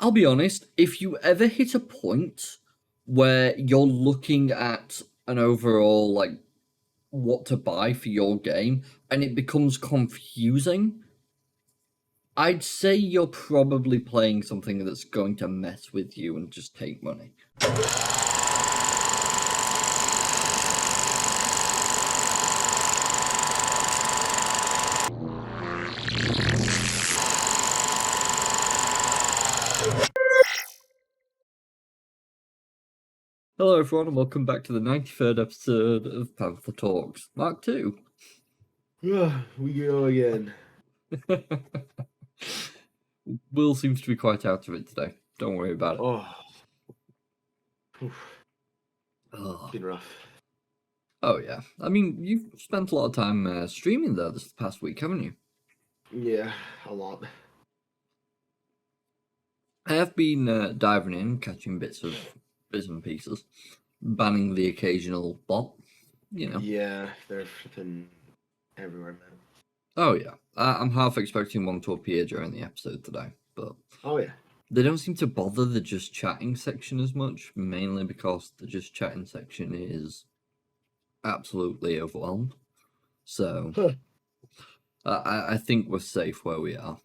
I'll be honest, if you ever hit a point where you're looking at an overall, like, what to buy for your game, and it becomes confusing, I'd say you're probably playing something that's going to mess with you and just take money. Hello everyone and welcome back to the 93rd episode of PandTha Talks, Mark 2. We go again. Will seems to be quite out of it today. Don't worry about it. It's been rough. Oh yeah. I mean, you've spent a lot of time streaming though this past week, haven't you? Yeah, a lot. I have been diving in, catching bits and pieces, banning the occasional bot, you know. Yeah, they're flipping everywhere, man. Oh yeah. I'm half expecting one to appear during the episode today, but Oh yeah. they don't seem to bother the just chatting section as much, mainly because the just chatting section is absolutely overwhelmed. So I think we're safe where we are.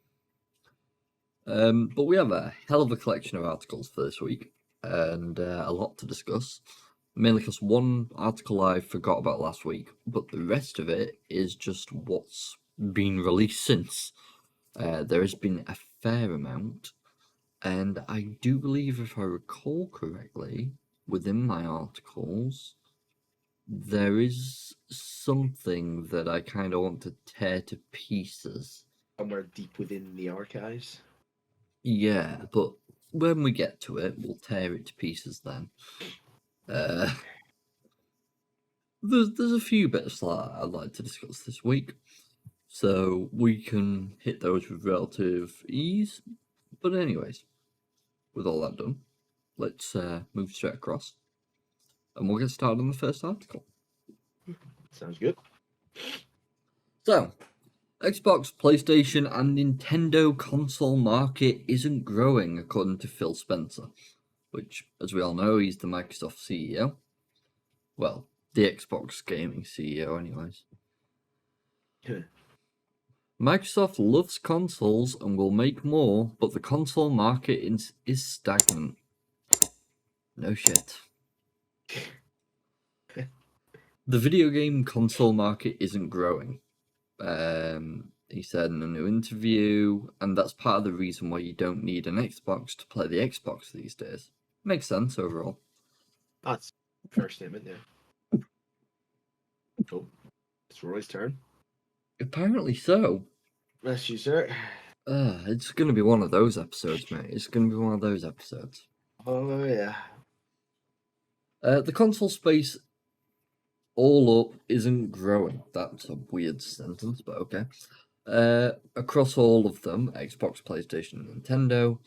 But we have a hell of a collection of articles for this week, and a lot to discuss. Mainly because one article I forgot about last week, but the rest of it is just what's been released since. There has been a fair amount, and I do believe, if I recall correctly, within my articles, there is something that I kind of want to tear to pieces. Somewhere deep within the archives. Yeah, but when we get to it, we'll tear it to pieces then. There's a few bits that I'd like to discuss this week, so we can hit those with relative ease. But anyways, with all that done, let's move straight across, and we'll get started on the first article. Sounds good. So, Xbox, PlayStation, and Nintendo console market isn't growing, according to Phil Spencer, which, as we all know, he's the Microsoft CEO. Well, the Xbox gaming CEO, anyways. Microsoft loves consoles and will make more, but the console market is stagnant. No shit. The video game console market isn't growing. He said in a new interview, and that's part of the reason why you don't need an Xbox to play the Xbox these days. Makes sense overall. That's a fair statement, yeah. Oh, it's Roy's turn. Apparently so. Bless you, sir. It's gonna be one of those episodes, mate. It's gonna be one of those episodes. Oh yeah. The console space all up isn't growing. That's a weird sentence, but okay. Across all of them, Xbox, PlayStation, Nintendo,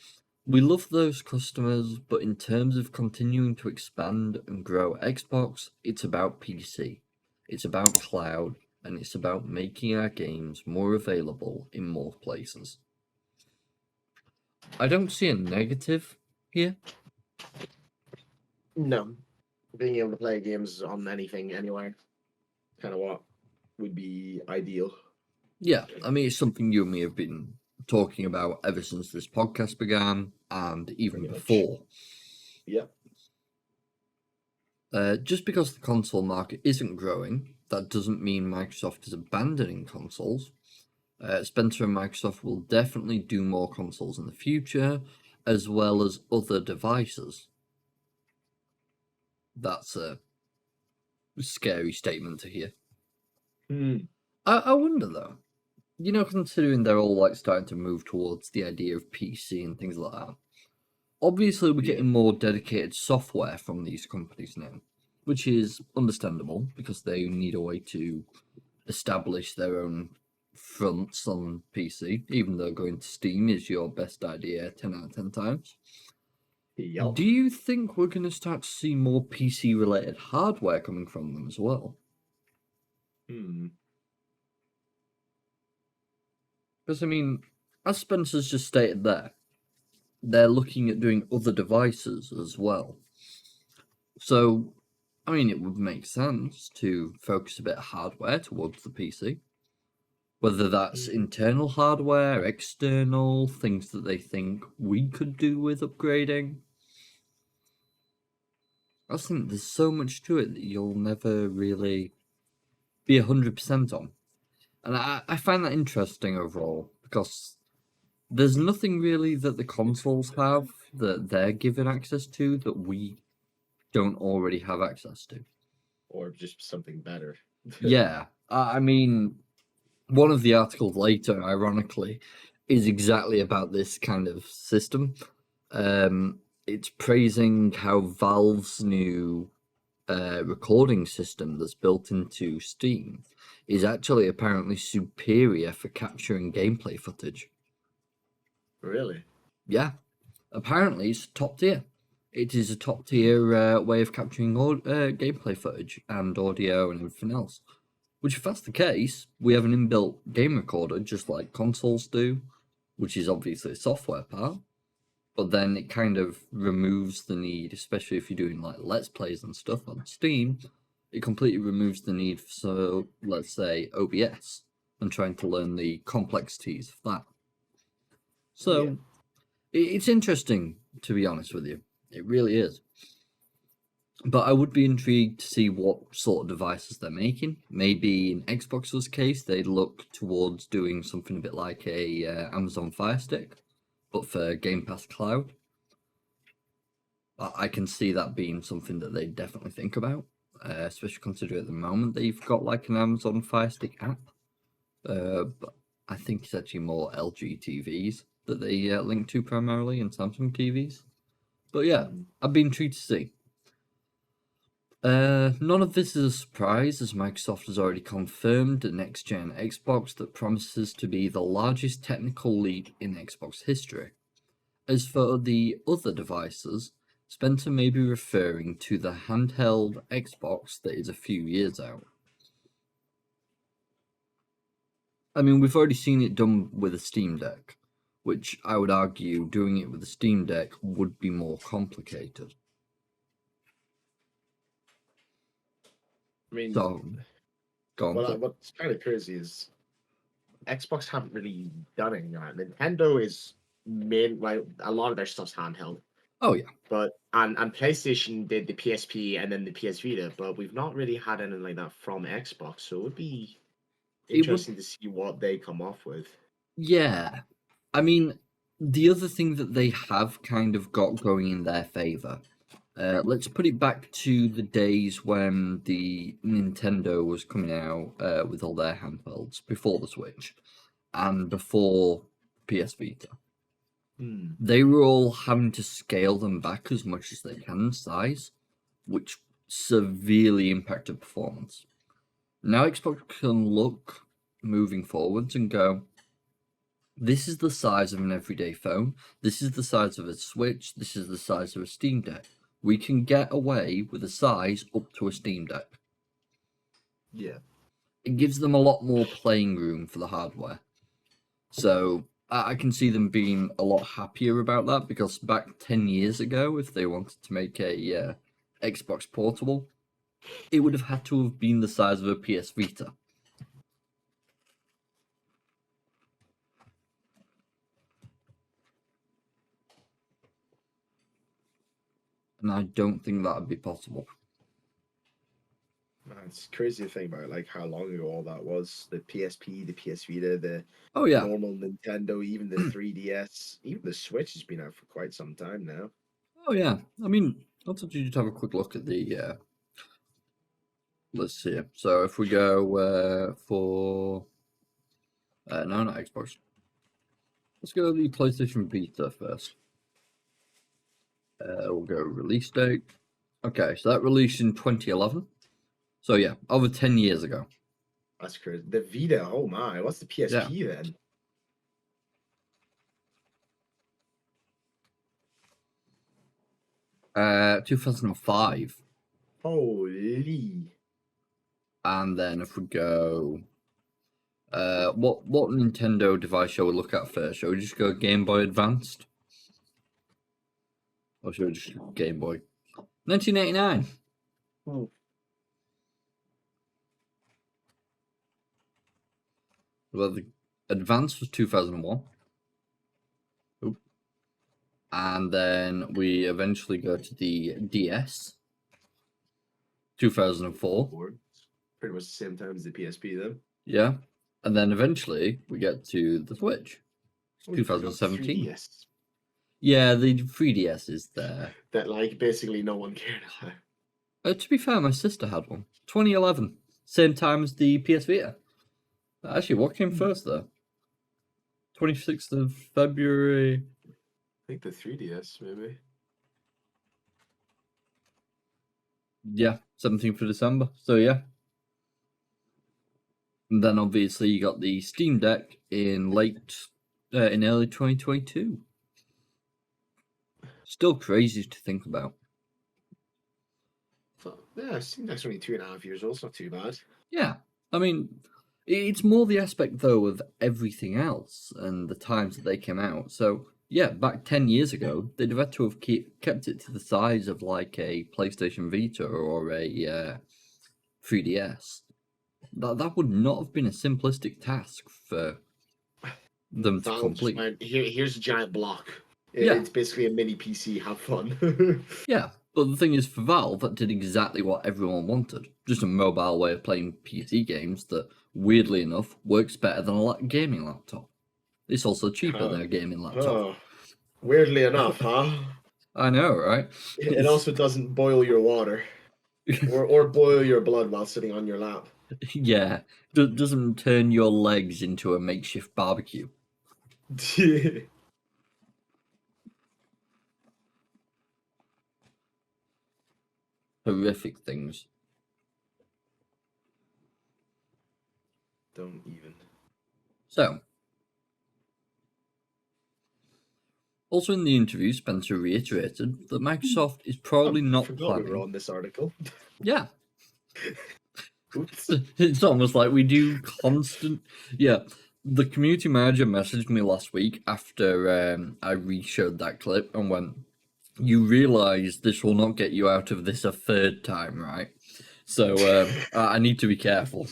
we love those customers, but in terms of continuing to expand and grow Xbox, it's about PC. It's about cloud, and it's about making our games more available in more places. I don't see a negative here. No. Being able to play games on anything, anywhere, kind of what would be ideal. Yeah, I mean, it's something you and me have been talking about ever since this podcast began, and even Pretty much. before. Yep. Just because the console market isn't growing, that doesn't mean Microsoft is abandoning consoles. Spencer and Microsoft will definitely do more consoles in the future, as well as other devices. That's a scary statement to hear. I wonder though, you know, considering they're all like starting to move towards the idea of PC and things like that. Obviously, we're getting more dedicated software from these companies now, which is understandable because they need a way to establish their own fronts on PC, even though going to Steam is your best idea 10 out of 10 times. Yep. Do you think we're going to start to see more PC-related hardware coming from them as well? Because, I mean, as Spencer's just stated there, they're looking at doing other devices as well. So, I mean, it would make sense to focus a bit of hardware towards the PC. Whether that's internal hardware, external, things that they think we could do with upgrading. I just think there's so much to it that you'll never really be 100% on. And I find that interesting overall, because there's nothing really that the consoles have that they're given access to that we don't already have access to. Or just something better. Yeah, I mean, one of the articles later, ironically, is exactly about this kind of system. It's praising how Valve's new recording system that's built into Steam is actually apparently superior for capturing gameplay footage. Really? Yeah, apparently it's top tier. It is a top tier way of capturing gameplay footage and audio and everything else. Which, if that's the case, we have an inbuilt game recorder just like consoles do, which is obviously a software part. But then it kind of removes the need, especially if you're doing like Let's Plays and stuff on Steam, it completely removes the need for, so let's say, OBS and trying to learn the complexities of that. So it's interesting, to be honest with you. It really is. But I would be intrigued to see what sort of devices they're making. Maybe in Xbox's case, they'd look towards doing something a bit like a Amazon Fire Stick, but for Gamepass Cloud. I can see that being something that they definitely think about, especially considering at the moment they've got like an Amazon Fire Stick app. But I think it's actually more LG TVs that they link to primarily and Samsung TVs. But yeah, I'd be intrigued to see. None of this is a surprise, as Microsoft has already confirmed a next-gen Xbox that promises to be the largest technical leap in Xbox history. As for the other devices, Spencer may be referring to the handheld Xbox that is a few years out. I mean, we've already seen it done with a Steam Deck, which I would argue doing it with a Steam Deck would be more complicated. I mean, So, go on. what's kind of crazy is Xbox haven't really done it. Nintendo is like a lot of their stuff's handheld. Oh yeah. But and PlayStation did the PSP and then the PS Vita, but we've not really had anything like that from Xbox. So it would be interesting to see what they come off with. Yeah. I mean, the other thing that they have kind of got going in their favor, let's put it back to the days when the Nintendo was coming out with all their handhelds before the Switch and before PS Vita. They were all having to scale them back as much as they can in size, which severely impacted performance. Now Xbox can look moving forwards and go, this is the size of an everyday phone, this is the size of a Switch, this is the size of a Steam Deck. We can get away with a size up to a Steam Deck. Yeah. It gives them a lot more playing room for the hardware. So I can see them being a lot happier about that, because back 10 years ago, if they wanted to make a Xbox portable, it would have had to have been the size of a PS Vita. And I don't think that would be possible. It's crazy to think about like how long ago all that was. The PSP, the PS Vita, the normal Nintendo, even the 3DS, even the Switch has been out for quite some time now. Oh yeah, I mean, I'll just have a quick look at the. Let's see. So if we go for no, not Xbox. Let's go to the PlayStation Vita first. We'll go release date. Okay, so that released in 2011. So yeah, over 10 years ago. That's crazy. The Vita, oh my, what's the PSP then? 2005. Holy. And then if we go, what Nintendo device shall we look at first? Shall we just go Game Boy Advanced? Or should I just Game Boy? 1989. Oh. Well, the Advance was 2001. Oop. And then we eventually go to the DS, 2004. Pretty much the same time as the PSP then. Yeah. And then eventually we get to the Switch, 2017. 3DS. Yeah, the 3DS is there. That, like, basically no one cared about. To be fair, my sister had one. 2011. Same time as the PS Vita. Actually, what came first, though? 26th of February. I think the 3DS, maybe. Yeah, 17th of December. So, yeah. And then, obviously, you got the Steam Deck in early 2022. Still crazy to think about. Yeah, Steam Deck's only 2.5 years old. It's not too bad. Yeah. I mean, it's more the aspect, though, of everything else and the times that they came out. So, yeah, back 10 years ago, they'd have had to have kept it to the size of, like, a PlayStation Vita or a 3DS. That would not have been a simplistic task for them to complete. Here's a giant block. Yeah. It's basically a mini PC. Have fun. Yeah, but the thing is, for Valve, that did exactly what everyone wanted. Just a mobile way of playing PC games that, weirdly enough, works better than a gaming laptop. It's also cheaper than a gaming laptop. Oh, weirdly enough, huh? I know, right? It also doesn't boil your water. or boil your blood while sitting on your lap. Yeah, doesn't turn your legs into a makeshift barbecue. Horrific things. Don't even. So, also in the interview, Spencer reiterated that Microsoft is probably not planning. We were on this article. Yeah. Oops. It's almost like we do constant. Yeah. The community manager messaged me last week after I re-showed that clip and went, "You realise this will not get you out of this a third time, right? So I need to be careful."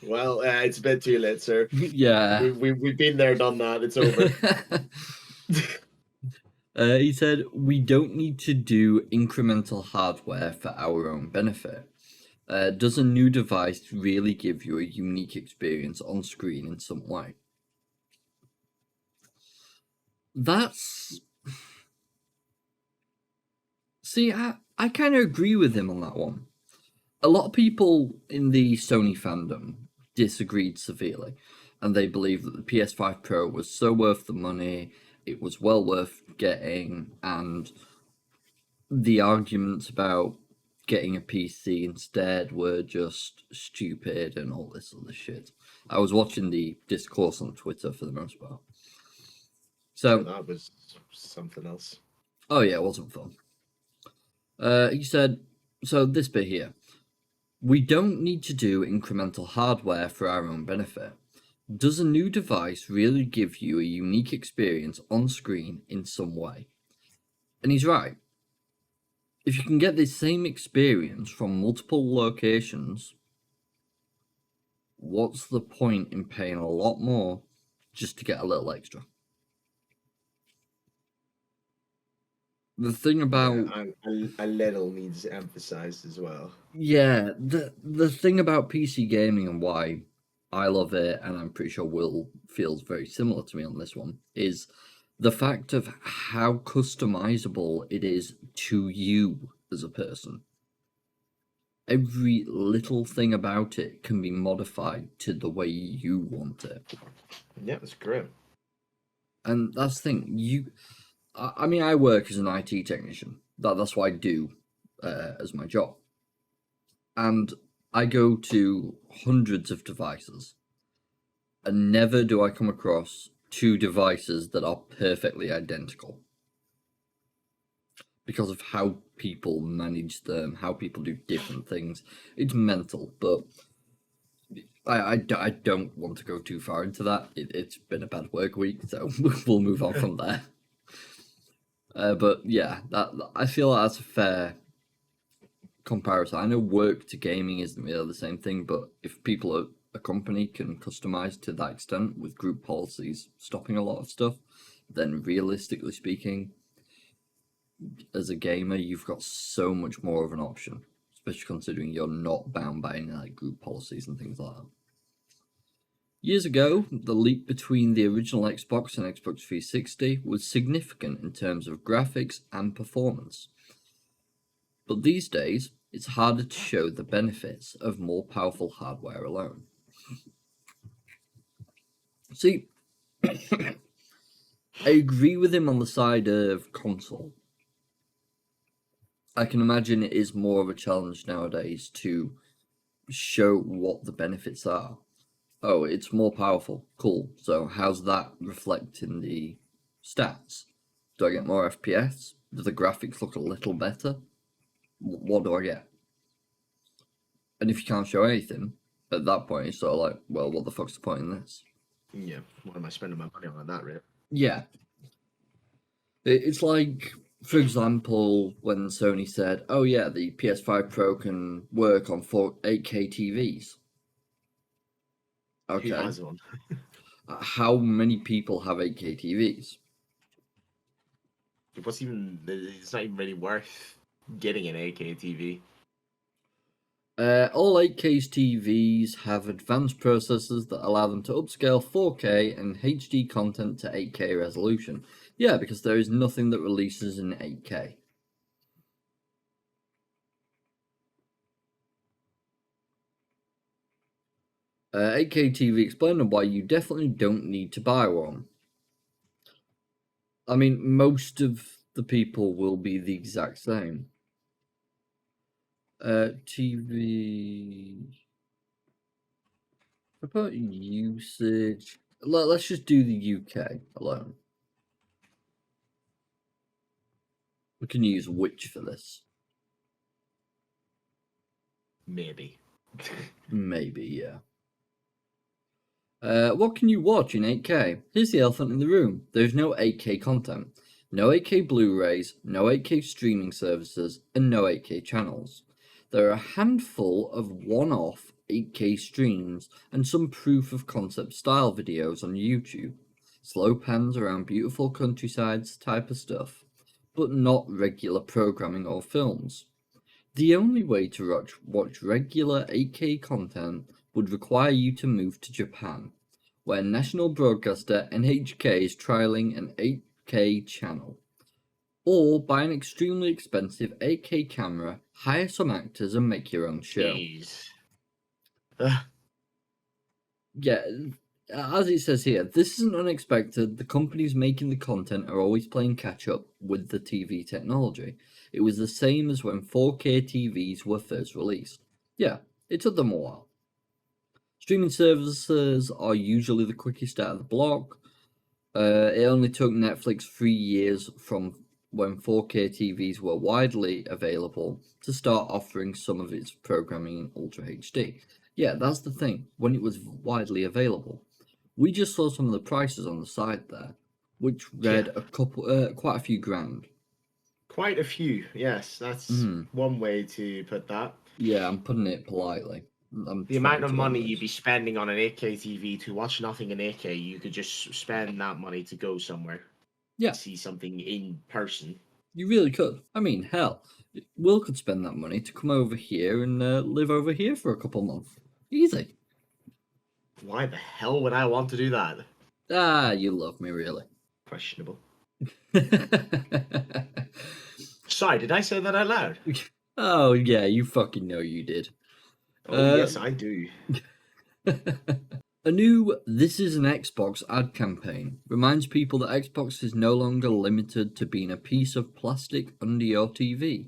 Well, it's a bit too late, sir. Yeah. We've been there, done that. It's over. He said, "We don't need to do incremental hardware for our own benefit. Does a new device really give you a unique experience on screen in some way?" That's... See, I kind of agree with him on that one. A lot of people in the Sony fandom disagreed severely, and they believe that the PS5 Pro was so worth the money, it was well worth getting, and the arguments about getting a PC instead were just stupid and all this other shit. I was watching the discourse on Twitter for the most part. So that was something else. Oh yeah, it wasn't fun. He said, so this bit here. "We don't need to do incremental hardware for our own benefit. Does a new device really give you a unique experience on screen in some way?" And he's right. If you can get the same experience from multiple locations, what's the point in paying a lot more just to get a little extra? The thing about... a little needs emphasized as well. Yeah, the thing about PC gaming and why I love it, and I'm pretty sure Will feels very similar to me on this one, is the fact of how customizable it is to you as a person. Every little thing about it can be modified to the way you want it. Yeah, that's great. And that's the thing. I mean, I work as an IT technician. That's what I do as my job. And I go to hundreds of devices. And never do I come across two devices that are perfectly identical. Because of how people manage them, how people do different things. It's mental, but I don't want to go too far into that. It's been a bad work week, so we'll move on from there. But yeah, that I feel like that's a fair comparison. I know work to gaming isn't really the same thing, but if people at a company can customize to that extent with group policies stopping a lot of stuff, then realistically speaking, as a gamer, you've got so much more of an option, especially considering you're not bound by any like group policies and things like that. Years ago, the leap between the original Xbox and Xbox 360 was significant in terms of graphics and performance. But these days, it's harder to show the benefits of more powerful hardware alone. See, I agree with him on the side of console. I can imagine it is more of a challenge nowadays to show what the benefits are. Oh, it's more powerful. Cool. So how's that reflect in the stats? Do I get more FPS? Do the graphics look a little better? What do I get? And if you can't show anything, at that point it's sort of like, well, what the fuck's the point in this? Yeah, what am I spending my money on at that rate? Yeah. It's like, for example, when Sony said, oh yeah, the PS5 Pro can work on 8K TVs. Okay. Who has one? How many people have 8K TVs? It's not even really worth getting an 8K TV. All 8K TVs have advanced processors that allow them to upscale 4K and HD content to 8K resolution. Yeah, because there is nothing that releases in 8K. 8K TV explained why you definitely don't need to buy one. I mean, most of the people will be the exact same. TV. About usage. Let's just do the UK alone. We can use which for this. Maybe. Maybe, yeah. What can you watch in 8K? Here's the elephant in the room. There's no 8K content. No 8K Blu-rays, no 8K streaming services, and no 8K channels. There are a handful of one-off 8K streams and some proof of concept style videos on YouTube. Slow pans around beautiful countrysides type of stuff, but not regular programming or films. The only way to watch regular 8K content would require you to move to Japan, where national broadcaster NHK is trialing an 8K channel. Or buy an extremely expensive 8K camera, hire some actors, and make your own show. Jeez. Yeah, as it says here, this isn't unexpected. The companies making the content are always playing catch up with the TV technology. It was the same as when 4K TVs were first released. Yeah, it took them a while. Streaming services are usually the quickest out of the block. It only took Netflix 3 years from when 4K TVs were widely available to start offering some of its programming in Ultra HD. Yeah, that's the thing. When it was widely available, we just saw some of the prices on the side there, which read quite a few grand. Quite a few, yes. That's one way to put that. Yeah, I'm putting it politely. The amount of money you'd be spending on an 8K TV to watch nothing in 8K, you could just spend that money to go somewhere. Yeah. See something in person. You really could. I mean, hell, Will could spend that money to come over here and live over here for a couple months. Easy. Why the hell would I want to do that? Ah, you love me, really. Questionable. Sorry, did I say that out loud? Oh, yeah, you fucking know you did. Oh, yes, I do. A new This is an Xbox ad campaign reminds people that Xbox is no longer limited to being a piece of plastic under your TV.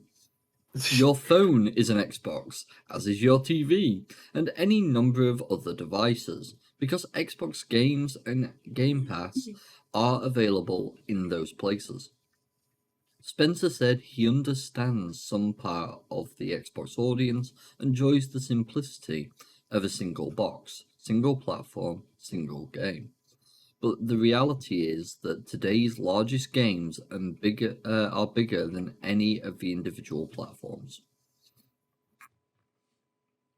Your phone is an Xbox, as is your TV, and any number of other devices, because Xbox games and Gamepass are available in those places. Spencer said he understands some part of the Xbox audience enjoys the simplicity of a single box, single platform, single game. But the reality is that today's largest games and are bigger than any of the individual platforms.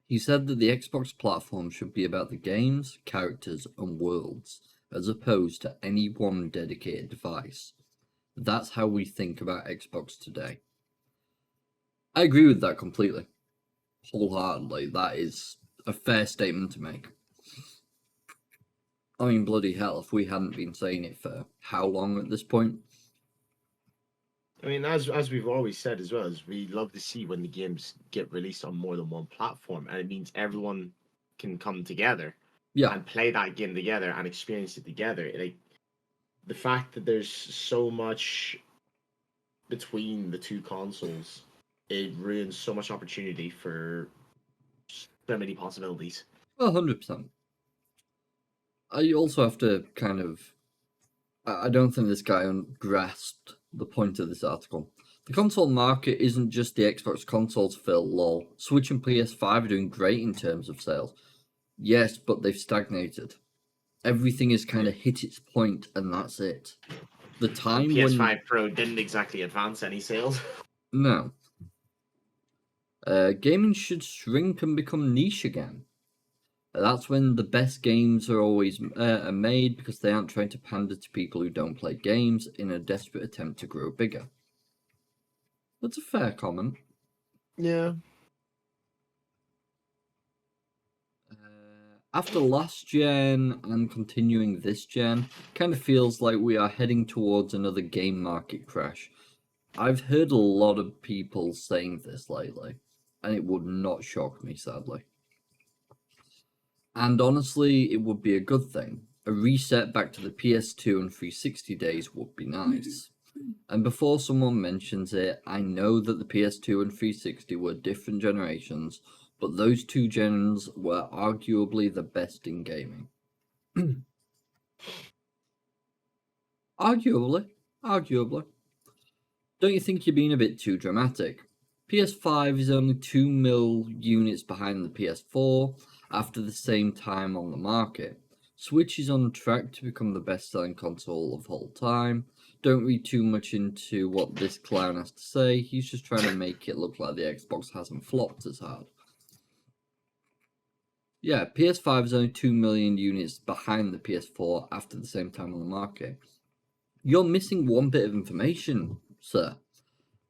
He said that the Xbox platform should be about the games, characters, and worlds, as opposed to any one dedicated device. That's how we think about Xbox today. I agree with that completely. Wholeheartedly. That is a fair statement to make. I mean, bloody hell, if we hadn't been saying it for how long at this point? I mean, as we've always said as well, is we love to see when the games get released on more than one platform, and it means everyone can come together, and play that game together and experience it together. Like the fact that there's so much between the two consoles, it ruins so much opportunity for so many possibilities. 100%. I also have to kind of... I don't think this guy grasped the point of this article. The console market isn't just the Xbox consoles, Phil, lol. Switch and PS5 are doing great in terms of sales. Yes, but they've stagnated. Everything has kind of hit its point, and that's it. The time PS5 Pro didn't exactly advance any sales. No. Gaming should shrink and become niche again. That's when the best games are always made, because they aren't trying to pander to people who don't play games in a desperate attempt to grow bigger. That's a fair comment. Yeah. After last gen and continuing this gen, kind of feels like we are heading towards another game market crash. I've heard a lot of people saying this lately, and it would not shock me, sadly. And honestly, it would be a good thing. A reset back to the PS2 and 360 days would be nice. And before someone mentions it, I know that the PS2 and 360 were different generations, but those two gens were arguably the best in gaming. Arguably. Don't you think you're being a bit too dramatic? PS5 is only 2 mil units behind the PS4 after the same time on the market. Switch is on track to become the best-selling console of all time. Don't read too much into what this clown has to say. He's just trying to make it look like the Xbox hasn't flopped as hard. Yeah, PS5 is only 2 million units behind the PS4 after the same time on the market. You're missing one bit of information, sir.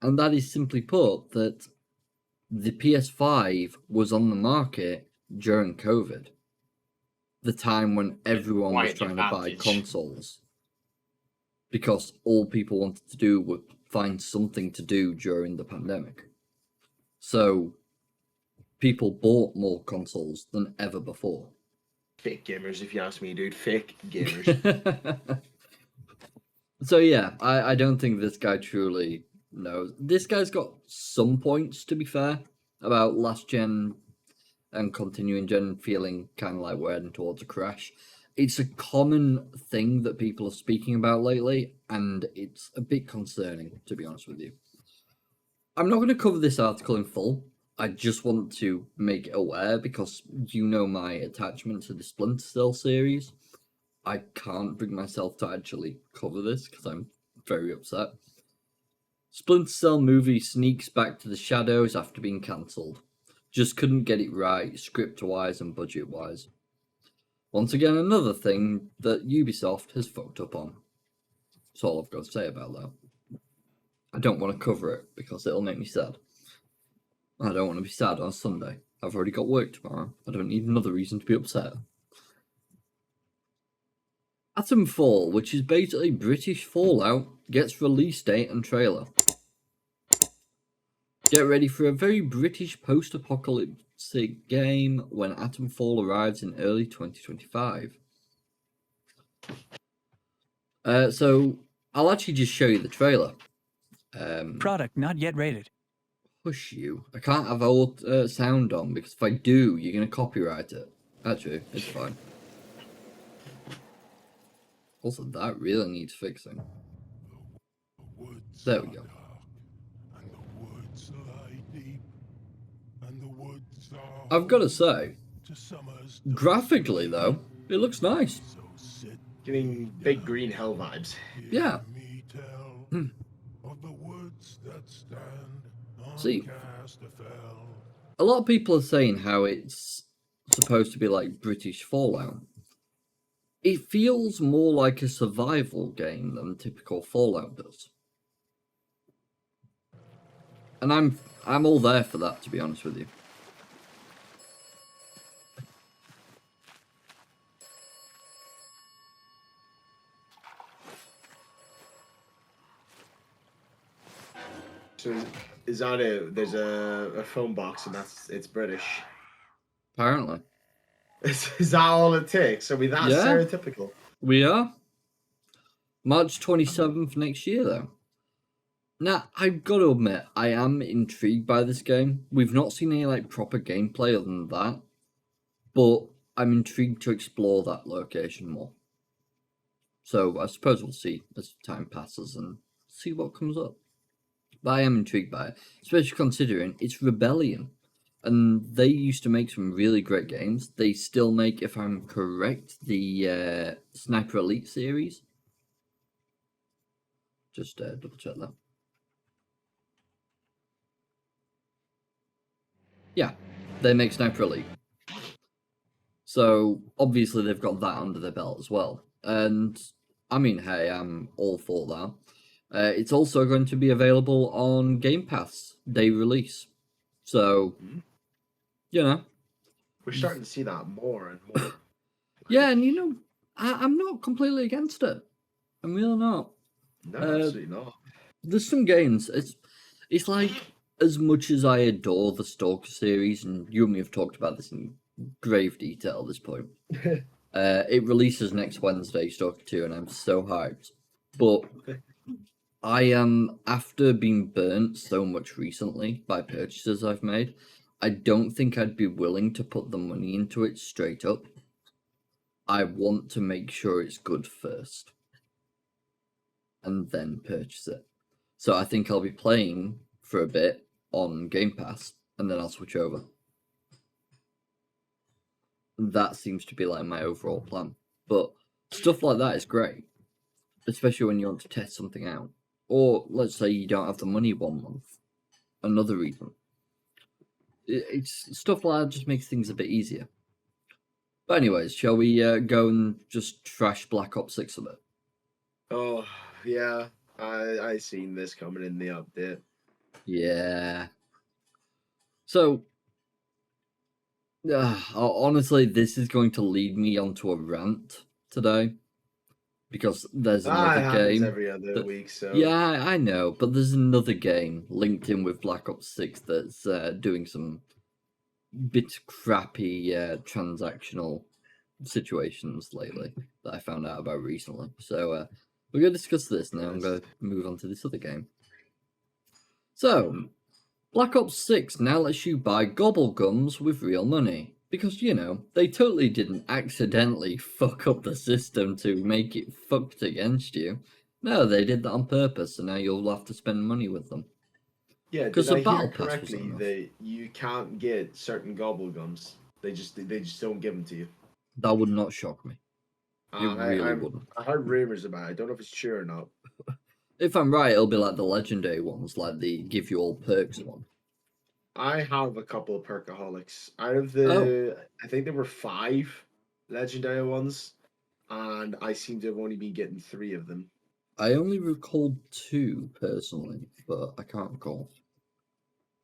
And that is simply put that the PS5 was on the market during COVID. The time when everyone was trying to buy consoles. Because all people wanted to do was find something to do during the pandemic. So, people bought more consoles than ever before. Fake gamers, if you ask me, dude. Fake gamers. So yeah, I don't think this guy truly knows. This guy's got some points, to be fair, about last gen and continuing gen feeling kind of like we're heading towards a crash. It's a common thing that people are speaking about lately, and it's a bit concerning, to be honest with you. I'm not going to cover this article in full. I just want to make it aware, because you know my attachment to the Splinter Cell series. I can't bring myself to actually cover this, because I'm very upset. Splinter Cell movie sneaks back to the shadows after being cancelled. Just couldn't get it right, script-wise and budget-wise. Once again, another thing that Ubisoft has fucked up on. That's all I've got to say about that. I don't want to cover it, because it'll make me sad. I don't want to be sad on Sunday. I've already got work tomorrow. I don't need another reason to be upset. Atomfall, which is basically British Fallout, gets release date and trailer. Get ready for a very British post-apocalyptic game when Atomfall arrives in early 2025. So, I'll actually just show you the trailer. Product not yet rated. Push you. I can't have old sound on, because if I do, you're going to copyright it. Actually, it's fine. Also, that really needs fixing. There we go. I've got to say, graphically though, it looks nice. Getting big green hell vibes. Yeah. See, a lot of people are saying how it's supposed to be like British Fallout. It feels more like a survival game than typical Fallout does. And I'm all there for that, to be honest with you. So is that there's a phone box and it's British. Apparently. Is that all it takes? Are we that stereotypical? We are. March 27th next year, though. Now, I've got to admit, I am intrigued by this game. We've not seen any like proper gameplay other than that, but I'm intrigued to explore that location more. So I suppose we'll see as time passes and see what comes up. But I am intrigued by it, especially considering it's Rebellion. And they used to make some really great games. They still make, if I'm correct, the Sniper Elite series. Just double check that. Yeah, they make Sniper Elite. So obviously they've got that under their belt as well. And I mean, hey, I'm all for that. It's also going to be available on Gamepass day release. So, you know. We're starting to see that more and more. Yeah, and you know, I'm not completely against it. I'm really not. No, absolutely not. There's some games. It's like, as much as I adore the Stalker series, and you and me have talked about this in grave detail at this point. It releases next Wednesday, Stalker 2, and I'm so hyped. But I am, after being burnt so much recently by purchases I've made, I don't think I'd be willing to put the money into it straight up. I want to make sure it's good first. And then purchase it. So I think I'll be playing for a bit on Game Pass, and then I'll switch over. That seems to be like my overall plan. But stuff like that is great. Especially when you want to test something out. Or let's say you don't have the money 1 month. Another reason. It's stuff like that just makes things a bit easier. But anyways, shall we go and just trash Black Ops 6 a bit? Oh, yeah. I seen this coming in the update. Yeah. So, honestly, this is going to lead me onto a rant today. Because there's another game. Every other week, so. Yeah, I know, but there's another game linked in with Black Ops 6 that's doing some bit crappy transactional situations lately that I found out about recently. So we're going to discuss this now. I'm going to move on to this other game. So, Black Ops 6 now lets you buy Gobble Gums with real money. Because, you know, they totally didn't accidentally fuck up the system to make it fucked against you. No, they did that on purpose, so now you'll have to spend money with them. Yeah, because I hear correctly that you can't get certain Gobble Gums. They just don't give them to you. That would not shock me. It really wouldn't. I heard rumors about it. I don't know if it's true or not. If I'm right, it'll be like the legendary ones, like the give you all perks one. I have a couple of perkaholics. Out of the, I think there were 5 legendary ones, and I seem to have only been getting 3 of them. I only recalled 2 personally, but I can't recall.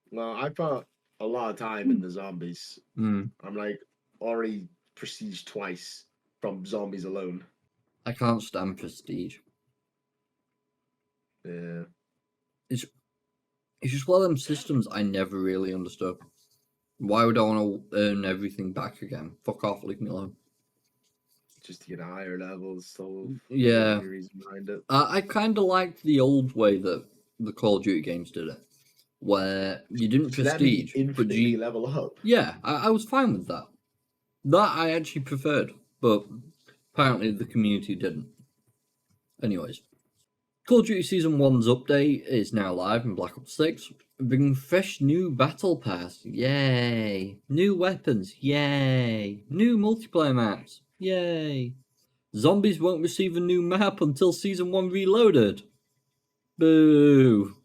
Well, I put a lot of time in the zombies. I'm like already prestige twice from zombies alone. I can't stand prestige. Yeah. It's just one of them systems I never really understood. Why would I want to earn everything back again? Fuck off, leave me alone. Just to get a higher level, so yeah. Reason behind it. I kind of liked the old way that the Call of Duty games did it, where you didn't prestige, but you level up. Yeah, I was fine with that. That I actually preferred, but apparently the community didn't. Anyways. Call of Duty Season 1's update is now live in Black Ops 6, bringing fresh new battle pass, yay! New weapons, yay! New multiplayer maps, yay! Zombies won't receive a new map until Season 1 Reloaded. Boo.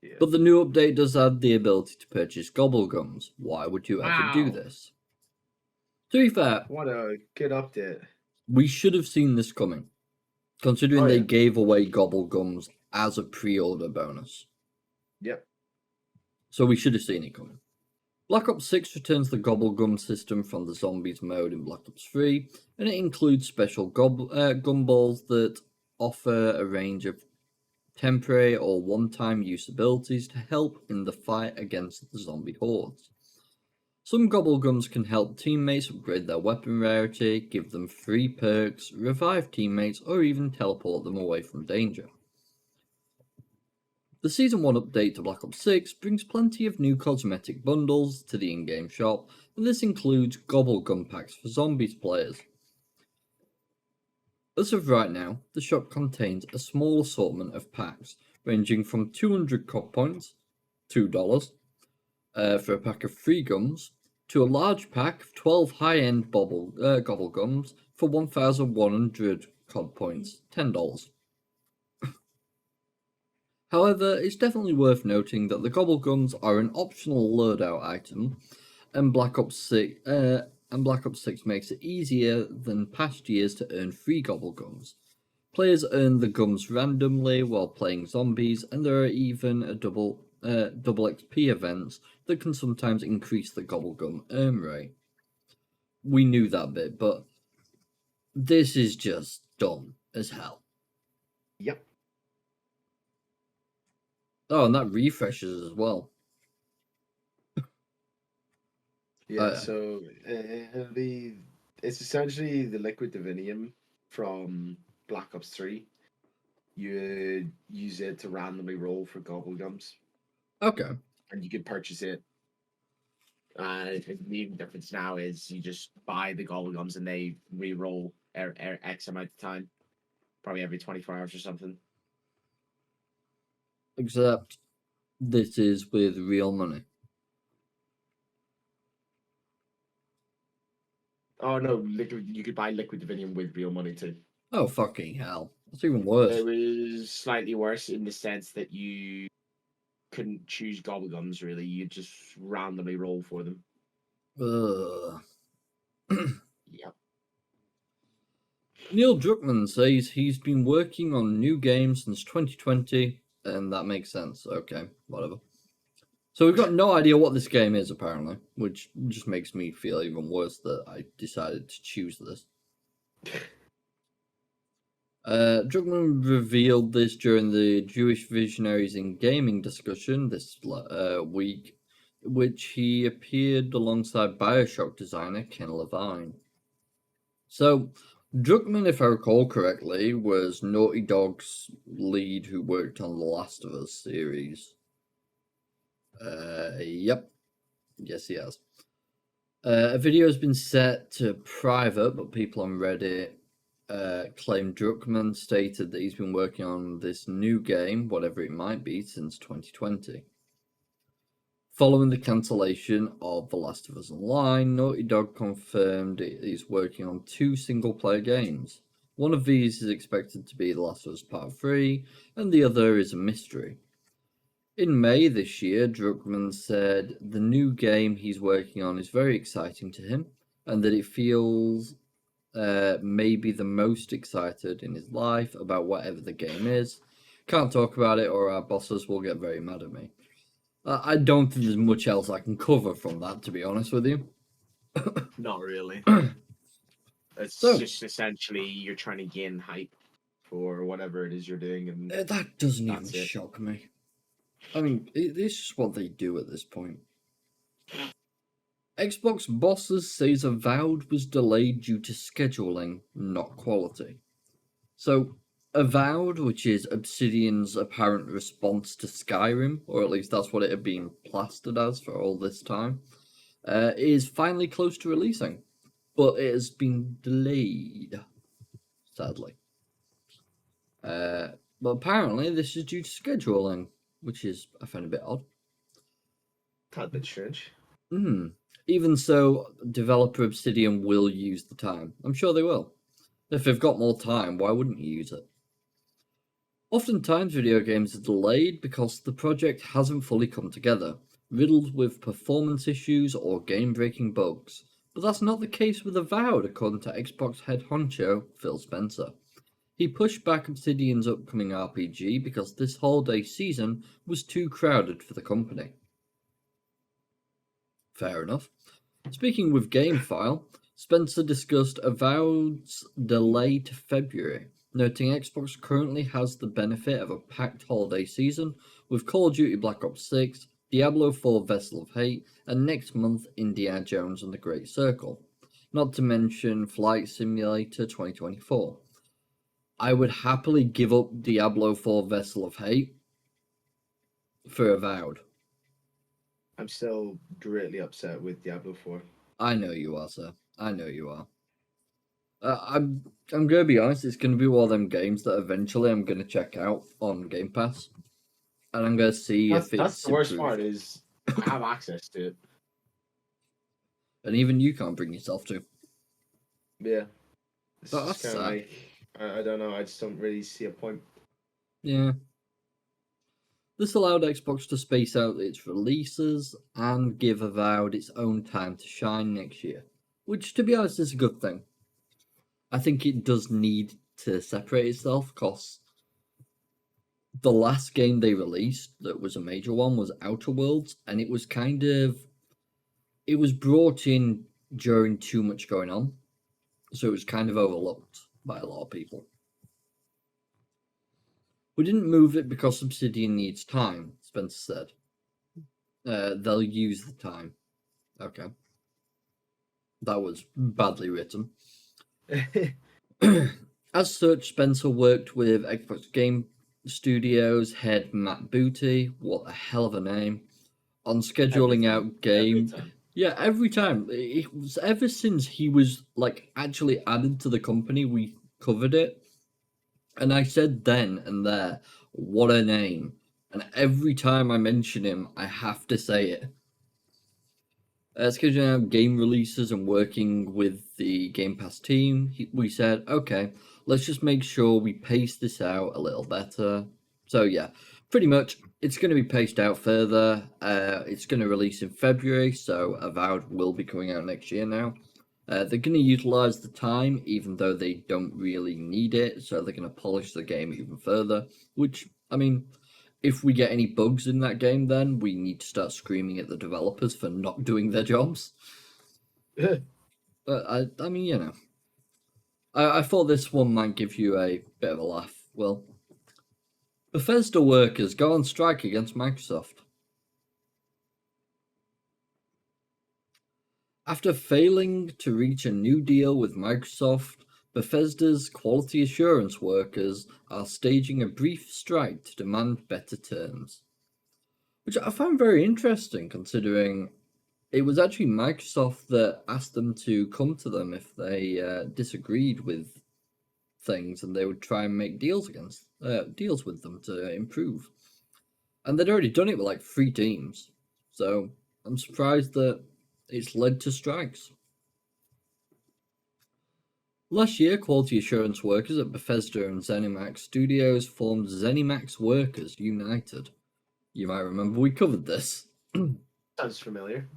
Yeah. But the new update does add the ability to purchase Gobble Gums. Why would you ever do this? To be fair, what a good update. We should have seen this coming, considering they gave away Gobble Gums as a pre-order bonus. Yep. So we should have seen it coming. Black Ops 6 returns the Gobble Gum system from the Zombies mode in Black Ops 3, and it includes special gumballs that offer a range of temporary or one-time use abilities to help in the fight against the zombie hordes. Some Gobble Gums can help teammates upgrade their weapon rarity, give them free perks, revive teammates, or even teleport them away from danger. The Season 1 update to Black Ops 6 brings plenty of new cosmetic bundles to the in-game shop, and this includes Gobble Gum packs for Zombies players. As of right now, the shop contains a small assortment of packs, ranging from 200 COD points, $2, for a pack of 3 gums, to a large pack of 12 high-end Gobble Gums for 1,100 COD points, $10. However, it's definitely worth noting that the Gobble Gums are an optional loadout item, and Black Ops 6 makes it easier than past years to earn free Gobble Gums. Players earn the gums randomly while playing zombies, and there are even a double XP events that can sometimes increase the Gobble Gum earn rate. We knew that bit, but this is just dumb as hell. Yep. Oh, and that refreshes as well. Yeah, so it's essentially the liquid divinium from Black Ops 3. You use it to randomly roll for Gobble Gums. Okay. And you can purchase it. The main difference now is you just buy the Gobble Gums and they re-roll X amount of time. Probably every 24 hours or something. Except this is with real money. Oh no, you could buy liquid divinium with real money too. Oh fucking hell. That's even worse. It was slightly worse in the sense that you couldn't choose Gobble Gums really, you just randomly roll for them. Yep. Neil Druckmann says he's been working on new games since 2020, and that makes sense. Okay, whatever. So we've got no idea what this game is, apparently, which just makes me feel even worse that I decided to choose this. Druckmann revealed this during the Jewish Visionaries in Gaming discussion this week, which he appeared alongside Bioshock designer Ken Levine. So, Druckmann, if I recall correctly, was Naughty Dog's lead who worked on the Last of Us series. Yep. Yes, he has. A video has been set to private, but people on Reddit claim Druckmann stated that he's been working on this new game, whatever it might be, since 2020. Following the cancellation of The Last of Us Online, Naughty Dog confirmed it is working on 2 single-player games. One of these is expected to be The Last of Us Part 3, and the other is a mystery. In May this year, Druckmann said the new game he's working on is very exciting to him, and that it feels maybe the most excited in his life about whatever the game is. Can't talk about it or our bosses will get very mad at me. I don't think there's much else I can cover from that, to be honest with you. Not really. It's just essentially you're trying to gain hype for whatever it is you're doing. And that doesn't even shock me. I mean, it's just what they do at this point. Xbox bosses says Avowed was delayed due to scheduling, not quality. So, Avowed, which is Obsidian's apparent response to Skyrim, or at least that's what it had been plastered as for all this time, is finally close to releasing, but it has been delayed, sadly. But apparently this is due to scheduling, which is, I find a bit odd. Tad bit strange. Even so, developer Obsidian will use the time. I'm sure they will. If they've got more time, why wouldn't you use it? Oftentimes video games are delayed because the project hasn't fully come together, riddled with performance issues or game-breaking bugs. But that's not the case with Avowed, according to Xbox head honcho Phil Spencer. He pushed back Obsidian's upcoming RPG because this holiday season was too crowded for the company. Fair enough. Speaking with GameFile, Spencer discussed Avowed's delay to February, noting Xbox currently has the benefit of a packed holiday season with Call of Duty Black Ops 6, Diablo 4 Vessel of Hate, and next month Indiana Jones and the Great Circle, not to mention Flight Simulator 2024. I would happily give up Diablo 4 Vessel of Hate for Avowed. I'm still greatly upset with Diablo 4. I know you are, sir. I know you are. I'm gonna be honest. It's gonna be one of them games that eventually I'm gonna check out on Gamepass, and I'm gonna see if it's. That's the worst improved. part is I have access to it, and even you can't bring yourself to. Yeah, it's that's kind of like I don't know. I just don't really see a point. Yeah. This allowed Xbox to space out its releases and give Avowed its own time to shine next year, which, to be honest, is a good thing. I think it does need to separate itself, because the last game they released that was a major one was Outer Worlds, and it was it was brought in during too much going on, so it was kind of overlooked by a lot of people. We didn't move it because Obsidian needs time, Spencer said. They'll use the time. Okay. That was badly written. As such, Spencer worked with Xbox Game Studios head Matt Booty, what a hell of a name, on scheduling out game. Every time. It was ever since he was actually added to the company, we covered it. And I said then and there, what a name. And every time I mention him, I have to say it. Scheduling out game releases and working with the Gamepass team, we said, okay, let's just make sure we pace this out a little better. So yeah, pretty much, it's going to be paced out further. It's going to release in February, so Avowed will be coming out next year now. They're going to utilize the time, even though they don't really need it, so they're going to polish the game even further, which, I mean, if we get any bugs in that game, then we need to start screaming at the developers for not doing their jobs. But I mean, you know, I thought this one might give you a bit of a laugh. Well, Bethesda workers go on strike against Microsoft. After failing to reach a new deal with Microsoft, Bethesda's quality assurance workers are staging a brief strike to demand better terms. Which I found very interesting, considering it was actually Microsoft that asked them to come to them if they disagreed with things, and they would try and make deals with them to improve. And they'd already done it with 3 teams, so I'm surprised that it's led to strikes. Last year, quality assurance workers at Bethesda and ZeniMax Studios formed ZeniMax Workers United. You might remember we covered this. Sounds familiar.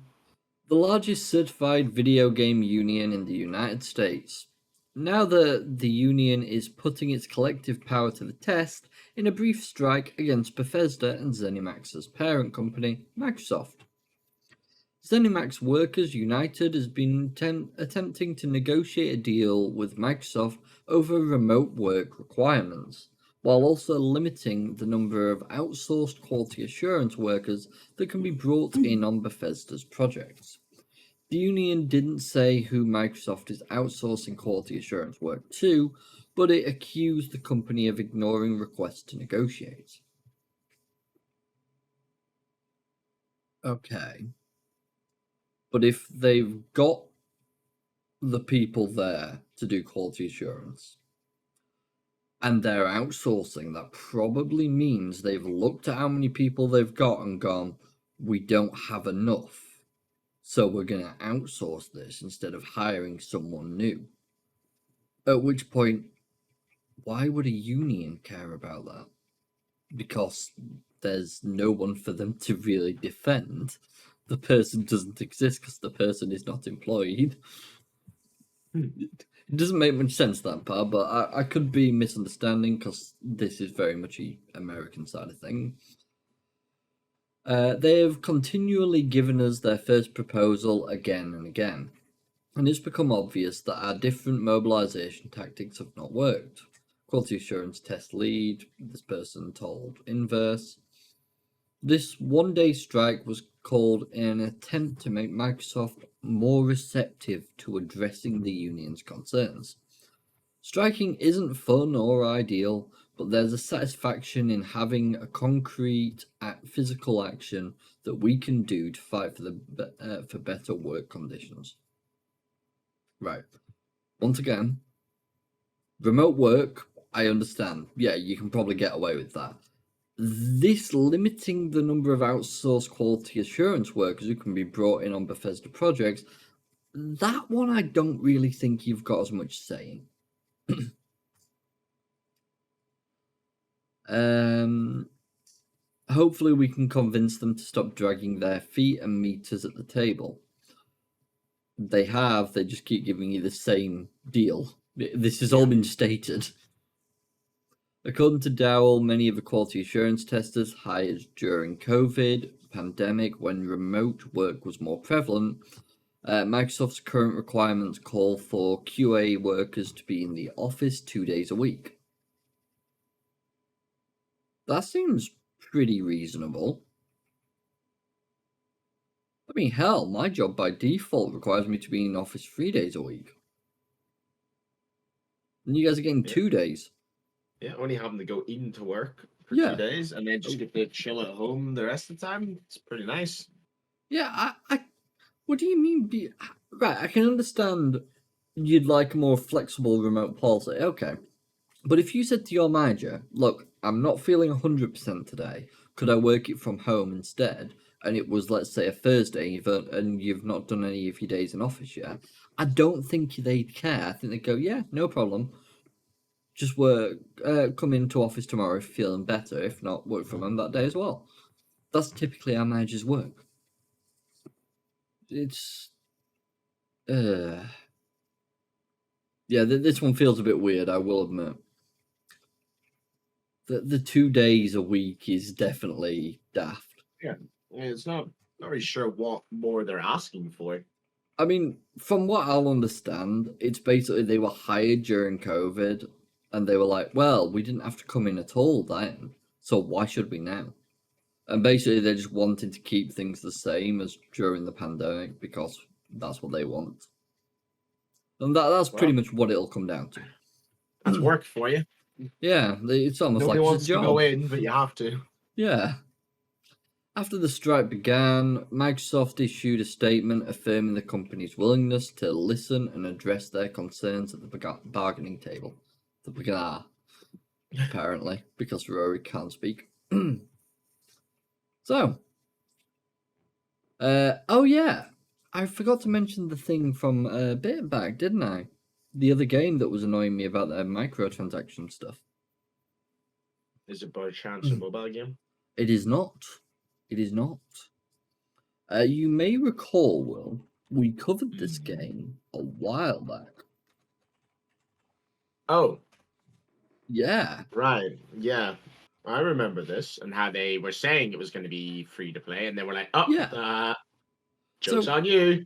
The largest certified video game union in the United States. Now that the union is putting its collective power to the test in a brief strike against Bethesda and ZeniMax's parent company, Microsoft. ZeniMax Workers United has been attempting to negotiate a deal with Microsoft over remote work requirements, while also limiting the number of outsourced quality assurance workers that can be brought in on Bethesda's projects. The union didn't say who Microsoft is outsourcing quality assurance work to, but it accused the company of ignoring requests to negotiate. Okay. But if they've got the people there to do quality assurance, and they're outsourcing, that probably means they've looked at how many people they've got and gone, we don't have enough, so we're going to outsource this instead of hiring someone new. At which point, why would a union care about that? Because there's no one for them to really defend. The person doesn't exist because the person is not employed. It doesn't make much sense, that part, but I could be misunderstanding because this is very much the American side of things. They have continually given us their first proposal again and again, and it's become obvious that our different mobilization tactics have not worked. Quality assurance test lead, this person told Inverse. This one-day strike was called an attempt to make Microsoft more receptive to addressing the union's concerns. Striking isn't fun or ideal, but there's a satisfaction in having a concrete physical action that we can do to fight for better work conditions. Right. Once again, remote work, I understand. Yeah, you can probably get away with that. This limiting the number of outsourced quality assurance workers who can be brought in on Bethesda projects, that one I don't really think you've got as much say in. Hopefully we can convince them to stop dragging their feet and meet us at the table. They just keep giving you the same deal. This has all been stated. According to Dowell, many of the quality assurance testers hired during COVID pandemic when remote work was more prevalent. Microsoft's current requirements call for QA workers to be in the office 2 days a week. That seems pretty reasonable. I mean, hell, my job by default requires me to be in the office 3 days a week. And you guys are getting 2 days. Yeah, only having to go into work for 2 days and then just get to chill at home the rest of the time. It's pretty nice. Yeah, what do you mean? Right, I can understand you'd like a more flexible remote policy. Okay. But if you said to your manager, look, I'm not feeling 100% today, could I work it from home instead? And it was, let's say, a Thursday, and you've not done any of your days in office yet, I don't think they'd care. I think they'd go, yeah, no problem. Just come into office tomorrow if you're feeling better. If not, work from home that day as well. That's typically how managers work. It's... yeah, this one feels a bit weird, I will admit. The 2 days a week is definitely daft. Yeah, it's not really sure what more they're asking for. I mean, from what I'll understand, it's basically they were hired during COVID, and they were like, well, we didn't have to come in at all then, so why should we now? And basically they're just wanting to keep things the same as during the pandemic because that's what they want. And that's pretty much what it'll come down to. That's work for you. Yeah, it's almost Nobody like wants a job. to go in, but you have to. Yeah. After the strike began, Microsoft issued a statement affirming the company's willingness to listen and address their concerns at the bargaining table. The begar, apparently, because Rory can't speak. So, oh yeah, I forgot to mention the thing from a bit back, didn't I? The other game that was annoying me about their microtransaction stuff. Is it by chance a mobile game? It is not. It is not. You may recall, Will, we covered this game a while back. Oh. Yeah. Right. Yeah. I remember this and how they were saying it was going to be free to play, and they were like, "Oh, yeah. Joke's on you."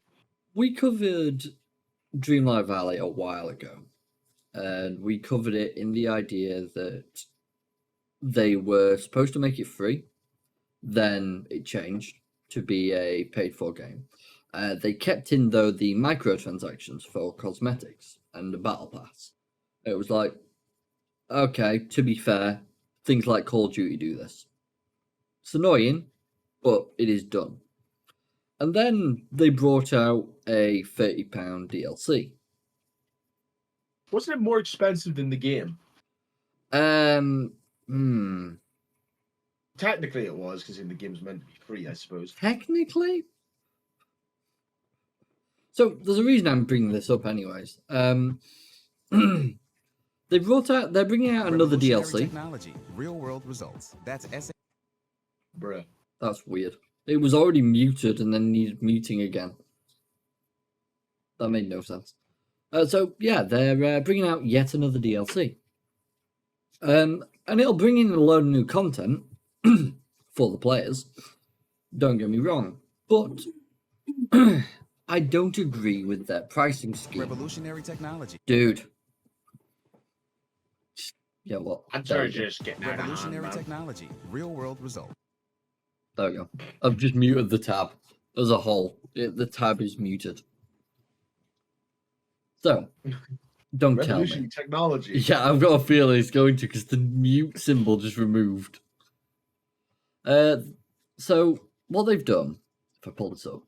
We covered Dreamlight Valley a while ago, and we covered it in the idea that they were supposed to make it free, then it changed to be a paid-for game. They kept in, though, the microtransactions for cosmetics and the battle pass. It was like, okay, to be fair, things like Call of Duty do this. It's annoying, but it is done. And then they brought out a £30 DLC. Wasn't it more expensive than the game? Technically it was, because the game's meant to be free, I suppose. Technically? So, there's a reason I'm bringing this up anyways. They're bringing out another DLC. Technology, real world results. That's Bruh. That's weird. It was already muted and then needed muting again. That made no sense. So yeah, they're bringing out yet another DLC. And it'll bring in a load of new content for the players. Don't get me wrong, but I don't agree with their pricing scheme. revolutionary technology. Dude. Yeah, what? I'm sorry, just getting out of hand, Revolutionary man. technology, real world results. There we go. I've just muted the tab as a whole. The tab is muted. So, don't tell me. Revolutionary technology. Yeah, I've got a feeling it's going to because the mute symbol just removed. So, what they've done, if I pull this up,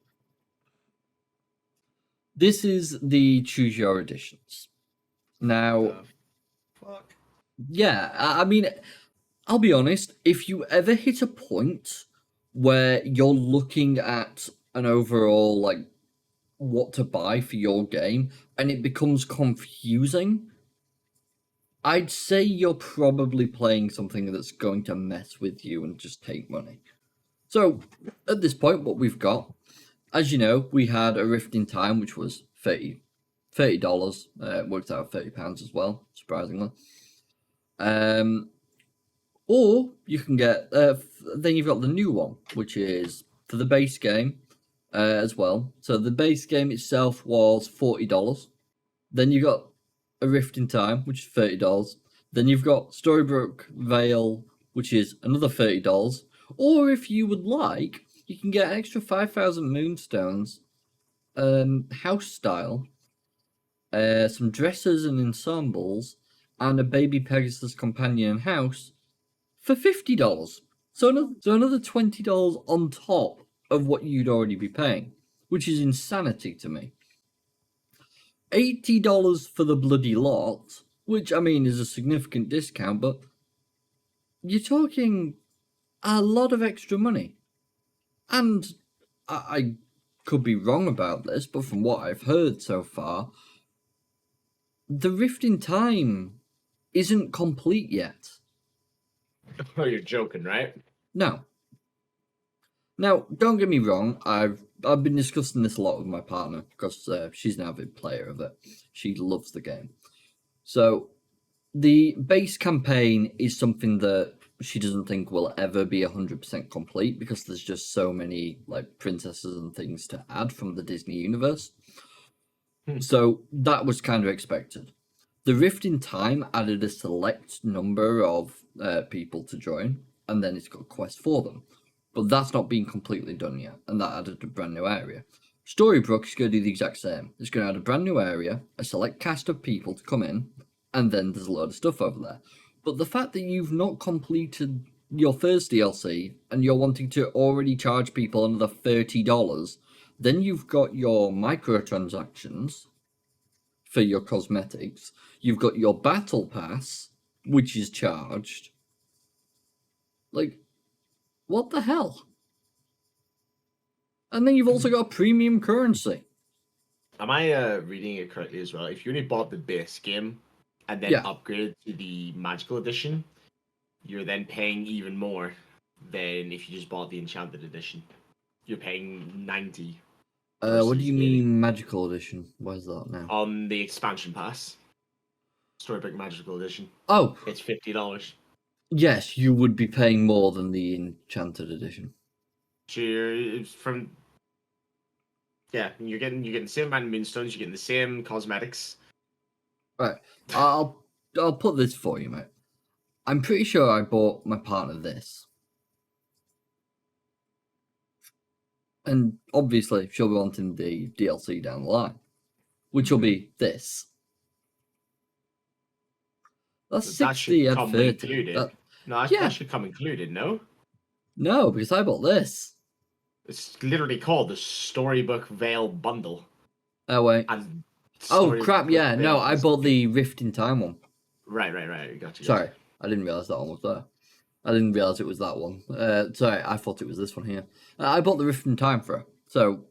this is the Choose Your Editions. Now, Fuck. yeah, I mean, I'll be honest, if you ever hit a point where you're looking at an overall, like, what to buy for your game, and it becomes confusing, I'd say you're probably playing something that's going to mess with you and just take money. So, at this point, what we've got, as you know, we had a Rift in Time, which was $30. Worked out £30 as well, surprisingly. Or you can get, then you've got the new one, which is for the base game as well. So the base game itself was $40. Then you got a Rift in Time, which is $30. Then you've got Storybrooke Vale, which is another $30. Or if you would like, you can get an extra 5,000 Moonstones, house style, some dresses and ensembles, and a Baby Pegasus companion house for $50. So another $20 on top of what you'd already be paying, which is insanity to me. $80 for the bloody lot, which I mean is a significant discount, but you're talking a lot of extra money. And I could be wrong about this, but from what I've heard so far, the Rift in Time isn't complete yet. Oh, you're joking, right? No. Now, don't get me wrong, I've been discussing this a lot with my partner, because she's an avid player of it. She loves the game. So, the base campaign is something that she doesn't think will ever be 100% complete, because there's just so many like princesses and things to add from the Disney universe. So, that was kind of expected. The Rift in Time added a select number of people to join, and then it's got quests for them. But that's not been completely done yet, and that added a brand new area. Storybrooke is going to do the exact same. It's going to add a brand new area, a select cast of people to come in, and then there's a load of stuff over there. But the fact that you've not completed your first DLC, and you're wanting to already charge people another $30, then you've got your microtransactions for your cosmetics, you've got your battle pass, which is charged. Like, what the hell? And then you've also got premium currency. Am I reading it correctly as well? If you only bought the base game and then upgraded to the magical edition, you're then paying even more than if you just bought the enchanted edition. You're paying $90. What do you mean magical edition? Where's that now? On the expansion pass. Storybook Magical Edition. Oh! It's $50. Yes, you would be paying more than the enchanted edition. You're getting the same amount of moonstones, you're getting the same cosmetics. Right. I'll put this for you, mate. I'm pretty sure I bought my partner this. And obviously she'll be wanting the DLC down the line, which will be this. That's 60 at 30. That should come included, no? No, because I bought this. It's literally called the Storybook Vale Bundle. Oh, wait. Oh, crap, yeah. No, I bought the Rift in Time one. Right. Gotcha. Sorry, I didn't realise that one was there. I didn't realise it was that one. Sorry, I thought it was this one here. I bought the Rift in Time for her. So,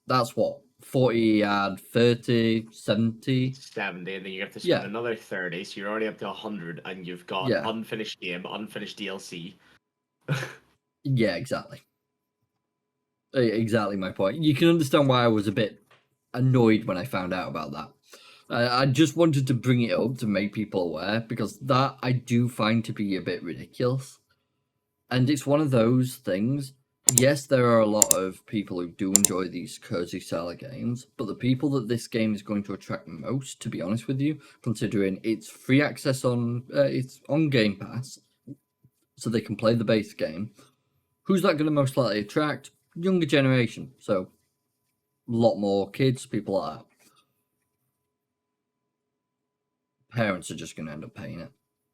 that's what? 40 add 30, 70. 70, and then you have to spend another 30, so you're already up to 100, and you've got unfinished game, unfinished DLC. Yeah, exactly. Exactly my point. You can understand why I was a bit annoyed when I found out about that. I just wanted to bring it up to make people aware, because that I do find to be a bit ridiculous. And it's one of those things. Yes, there are a lot of people who do enjoy these cozy seller games, but the people that this game is going to attract most, to be honest with you, considering it's free access on it's on Game Pass, so they can play the base game. Who's that going to most likely attract? Younger generation. So a lot more kids, people like that. Parents are just going to end up paying it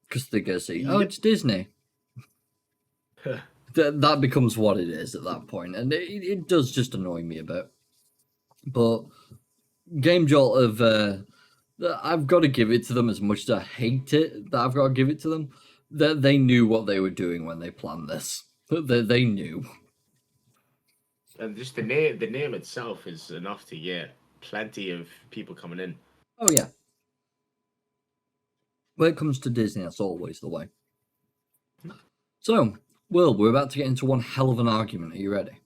because they're going to see, oh, it's Disney. That becomes what it is at that point, and it does just annoy me a bit. But Game Jolt I've got to give it to them as much as I hate it. That I've got to give it to them. That they knew what they were doing when they planned this. They knew. And just the name itself is enough to get plenty of people coming in. Oh yeah. When it comes to Disney, that's always the way. So, Will, we're about to get into one hell of an argument. Are you ready?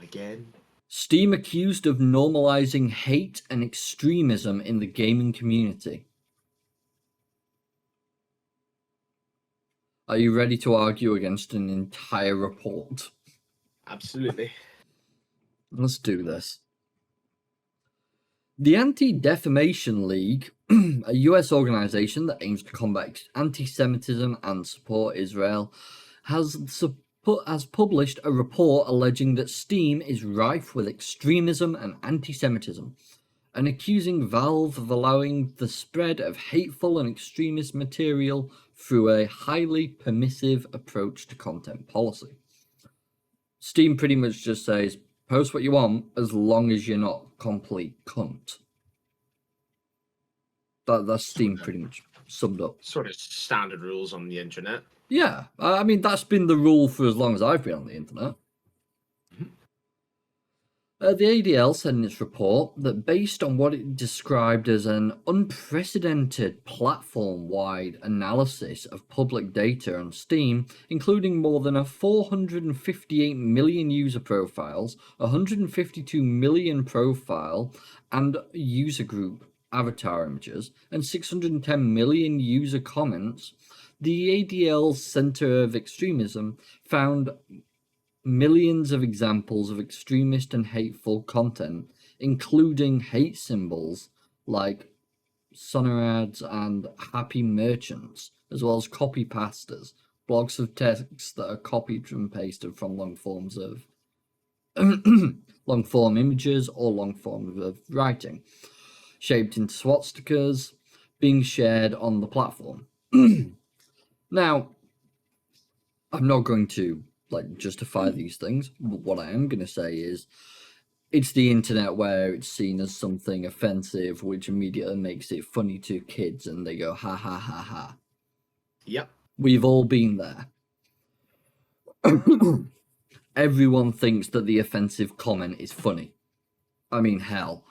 Again? Steam accused of normalizing hate and extremism in the gaming community. Are you ready to argue against an entire report? Absolutely. Let's do this. The Anti-Defamation League, a US organization that aims to combat anti-Semitism and support Israel, has published a report alleging that Steam is rife with extremism and anti-Semitism, and accusing Valve of allowing the spread of hateful and extremist material through a highly permissive approach to content policy. Steam pretty much just says, post what you want as long as you're not complete cunt. That's Steam pretty much summed up. Sort of standard rules on the internet. Yeah, I mean, that's been the rule for as long as I've been on the internet. The ADL said in its report that based on what it described as an unprecedented platform-wide analysis of public data on Steam, including more than 458 million user profiles, 152 million profile and user group avatar images, and 610 million user comments, the ADL's Center of Extremism found millions of examples of extremist and hateful content, including hate symbols like sonarads and happy merchants, as well as copy pastas, blocks of text that are copied and pasted from long forms of long form images or long form of writing, shaped into swastikas, being shared on the platform. Now, I'm not going to justify these things. But what I am going to say is it's the internet where it's seen as something offensive, which immediately makes it funny to kids and they go, ha ha ha ha. Yep. We've all been there. Everyone thinks that the offensive comment is funny. I mean, hell.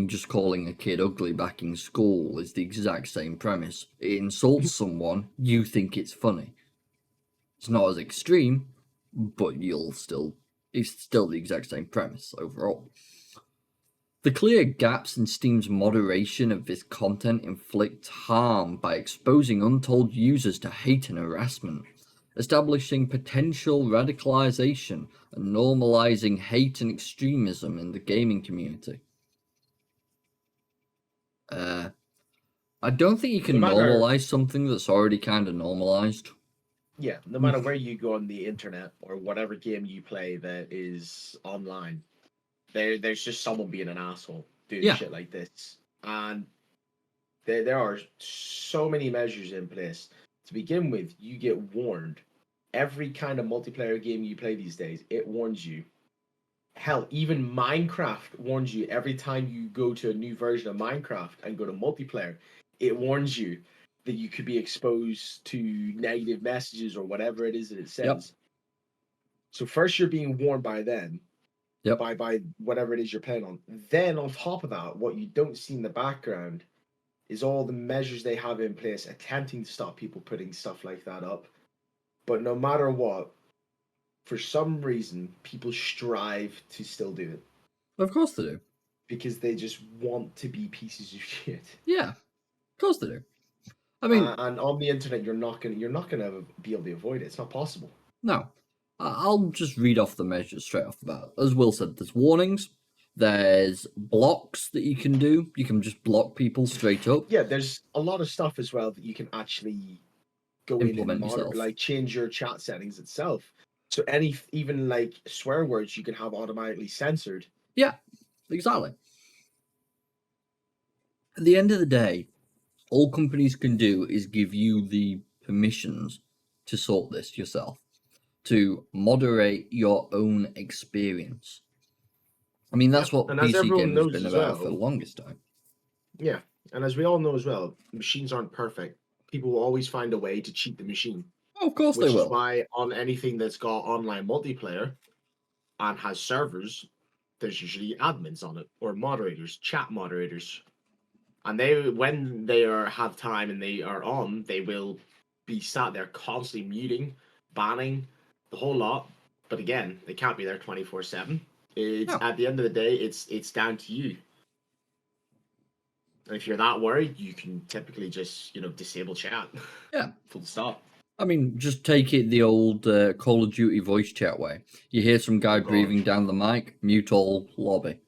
Just calling a kid ugly back in school is the exact same premise. It insults someone, you think it's funny. It's not as extreme, but it's still the exact same premise overall. The clear gaps in Steam's moderation of this content inflict harm by exposing untold users to hate and harassment, establishing potential radicalization and normalizing hate and extremism in the gaming community. I don't think you can normalize something that's already kind of normalized. Yeah, no matter where you go on the internet or whatever game you play that is online, there's just someone being an asshole doing shit like this. And there are so many measures in place. To begin with, you get warned. Every kind of multiplayer game you play these days, it warns you. Hell, even Minecraft warns you every time you go to a new version of Minecraft and go to multiplayer. It warns you that you could be exposed to negative messages or whatever it is that it says. Yep. So first you're being warned by them. by whatever it is you're playing on. Then on top of that, what you don't see in the background is all the measures they have in place attempting to stop people putting stuff like that up. But no matter what, for some reason, people strive to still do it. Of course they do. Because they just want to be pieces of shit. Yeah, of course they do. I mean, and on the internet, you're not gonna be able to avoid it. It's not possible. No. I'll just read off the measures straight off the bat. As Will said, there's warnings. There's blocks that you can do. You can just block people straight up. Yeah, there's a lot of stuff as well that you can actually go Implement in and yourself. like change your chat settings itself. So even like swear words you can have automatically censored. Yeah, exactly. At the end of the day, all companies can do is give you the permissions to sort this yourself, to moderate your own experience. I mean, that's what PC gaming has been about for the longest time. Yeah, and as we all know as well, machines aren't perfect. People will always find a way to cheat the machine. Oh, of course they will. Which is why on anything that's got online multiplayer and has servers, there's usually admins on it, or moderators, chat moderators. And when they have time and they are on, they will be sat there constantly muting, banning, the whole lot. But again, they can't be there 24/7. At the end of the day, it's down to you. And if you're that worried, you can typically just disable chat. Yeah, full stop. I mean, just take it the old Call of Duty voice chat way. You hear some guy breathing down the mic, mute all lobby.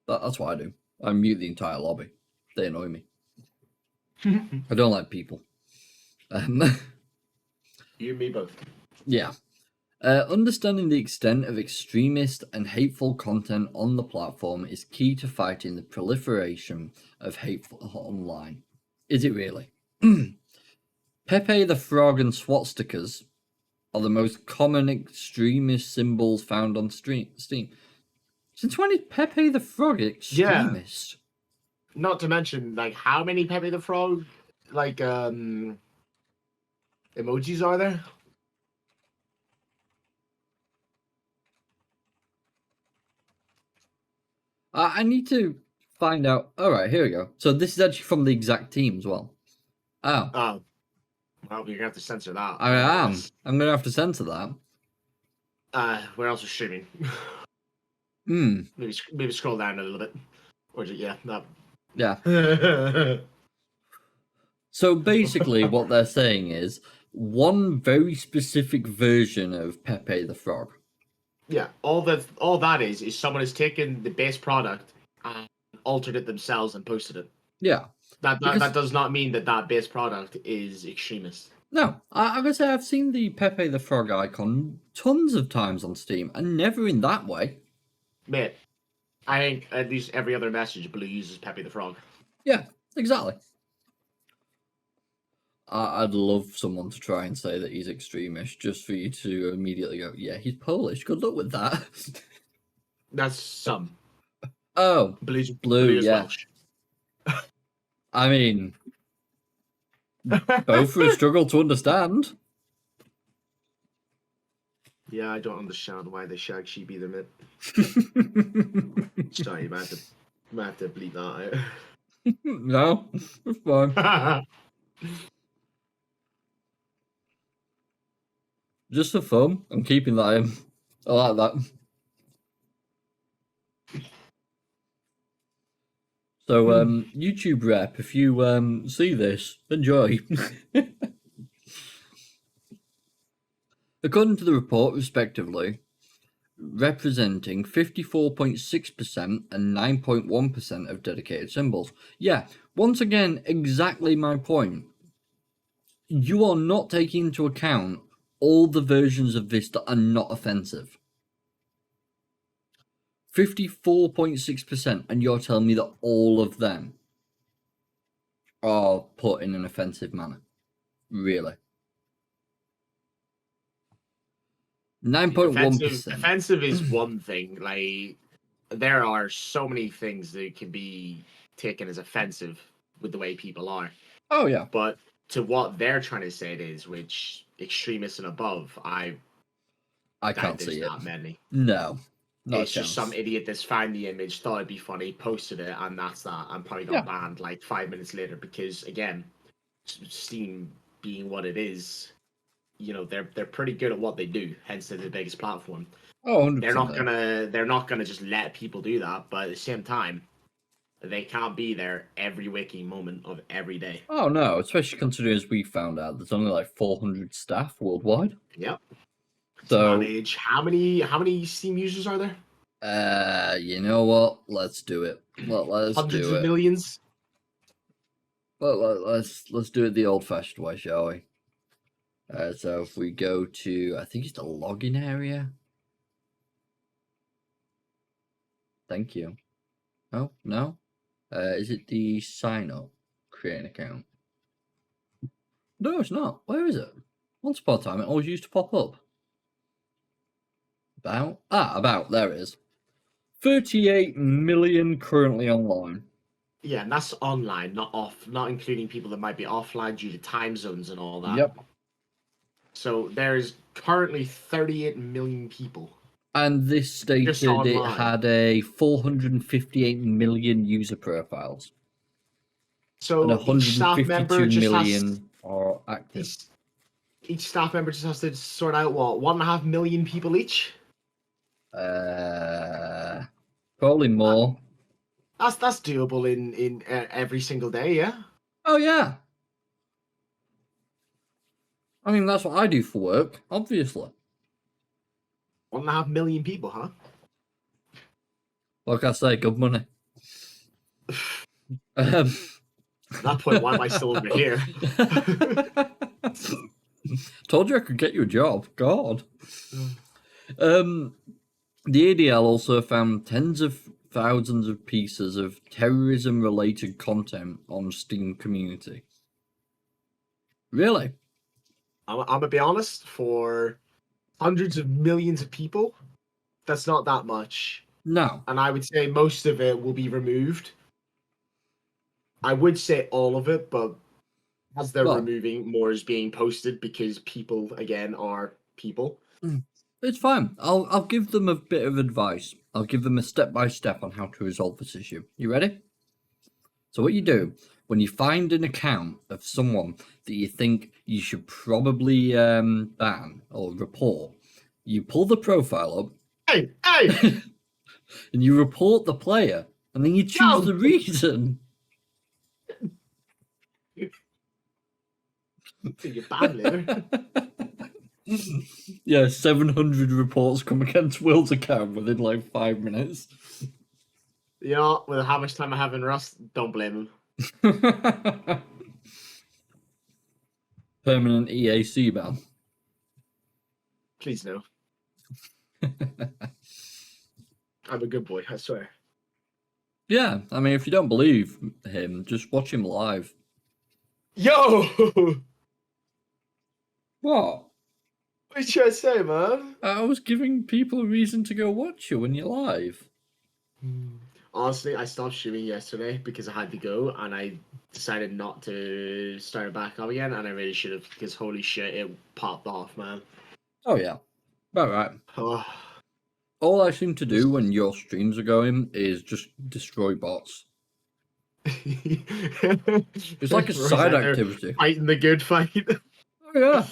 That's what I do. I mute the entire lobby. They annoy me. I don't like people. You and me both. Yeah. Understanding the extent of extremist and hateful content on the platform is key to fighting the proliferation of hateful online. Is it really? Pepe the Frog and swastikas are the most common extremist symbols found on Steam. Since when is Pepe the Frog extremist? Yeah. Not to mention, like, how many Pepe the Frog, like, emojis are there? I need to find out. All right, here we go. So this is actually from the exact team as well. Oh. Oh. Well, you're going to have to censor that. I am. I'm going to have to censor that. Where else is streaming? Maybe scroll down a little bit. Or yeah, that. Yeah. So basically what they're saying is one very specific version of Pepe the Frog. Yeah, all that is someone has taken the base product and altered it themselves and posted it. Yeah. That does not mean that base product is extremist. No, I gotta say I've seen the Pepe the Frog icon tons of times on Steam, and never in that way. Mate, I think at least every other message Blue uses Pepe the Frog. Yeah, exactly. I'd love someone to try and say that he's extremist, just for you to immediately go, yeah, he's Polish, good luck with that. That's some. Oh, blue, yeah. Welsh. I mean, both will struggle to understand. Yeah, I don't understand why they shag sheep either, mate. Sorry, you might have to bleep that out. No, it's fine. Just for fun, I'm keeping that in. I like that. So, YouTube rep, if you see this, enjoy. According to the report, respectively, representing 54.6% and 9.1% of dedicated symbols. Yeah, once again, exactly my point. You are not taking into account all the versions of this that are not offensive. 54.6%, and you're telling me that all of them are put in an offensive manner. Really? 9.1%. Offensive is one thing. Like, there are so many things that can be taken as offensive with the way people are. Oh, yeah. But to what they're trying to say it is, which extremists and above, I I can't there's see it. That many. No. It's just some idiot that's found the image, thought it'd be funny, posted it, and that's that, and probably got banned like 5 minutes later because, again, Steam being what it is, you know, they're pretty good at what they do. Hence, they're the biggest platform. Oh, 100%. They're not gonna just let people do that, but at the same time, they can't be there every waking moment of every day. Oh no, especially considering, as we found out, there's only like 400 staff worldwide. Yep. So manage how many Steam users are there? You know what? Let's do it. Let's Hundreds do of it. Millions. Let's do it the old-fashioned way, shall we? So if we go to, I think it's the login area. Thank you. Oh no, is it the sign up? Create an account. No, it's not. Where is it? Once upon a time, it always used to pop up. About. There it is. 38 million currently online. Yeah, and that's online, not including people that might be offline due to time zones and all that. Yep. So there's currently 38 million people. And this stated it had a 458 million user profiles. So and 152 million are active. Each staff member just has to sort out what, 1.5 million people each? Probably more. That's doable in every single day, yeah. Oh yeah. I mean, that's what I do for work, obviously. 1.5 million people, huh? Like I say, good money. At that point, why am I still over here? Told you I could get you a job. God. The ADL also found tens of thousands of pieces of terrorism-related content on Steam community. Really? I'm gonna be honest, for hundreds of millions of people, that's not that much. No. And I would say most of it will be removed. I would say all of it, but as they're removing, more is being posted because people, again, are people. It's fine. I'll give them a bit of advice. I'll give them a step-by-step on how to resolve this issue. You ready? So what you do, when you find an account of someone that you think you should probably ban or report, you pull the profile up. Hey! And you report the player, and then you choose the reason. You're bad later. Yeah, 700 reports come against Will's account within like 5 minutes. You know, with how much time I have in Rust, don't blame him. Permanent EAC ban. Please no. I'm a good boy, I swear. Yeah, I mean, if you don't believe him, just watch him live. Yo! What? What are you trying to say, man? I was giving people a reason to go watch you when you're live. Honestly, I stopped streaming yesterday because I had to go, and I decided not to start it back up again, and I really should have, because holy shit, it popped off, man. Oh, yeah. About right. Oh. All I seem to do when your streams are going is just destroy bots. It's like a side activity. Fighting the good fight. Oh, yeah.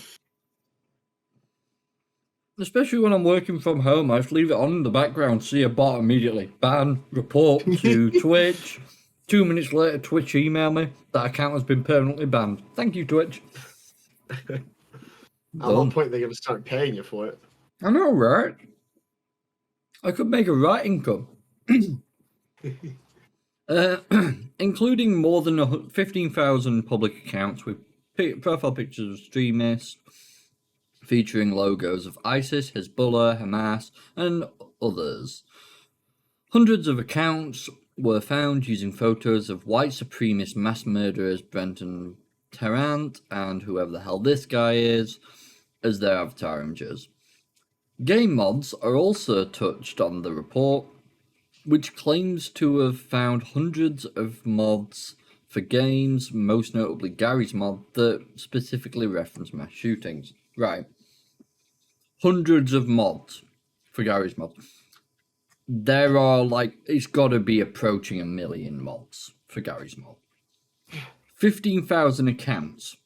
Especially when I'm working from home, I just leave it on in the background, see a bot immediately. Ban, report to Twitch. 2 minutes later, Twitch email me. That account has been permanently banned. Thank you, Twitch. At what point are they going to start paying you for it? I know, right? I could make a right income. Including more than 15,000 public accounts with profile pictures of extremists, featuring logos of ISIS, Hezbollah, Hamas, and others. Hundreds of accounts were found using photos of white supremacist mass murderers Brenton Tarrant and whoever the hell this guy is as their avatar images. Game mods are also touched on the report, which claims to have found hundreds of mods for games, most notably Gary's mod, that specifically reference mass shootings. Right. hundreds of mods for Gary's mod. There are like, it's got to be approaching 1 million mods for Gary's mod. 15,000 accounts.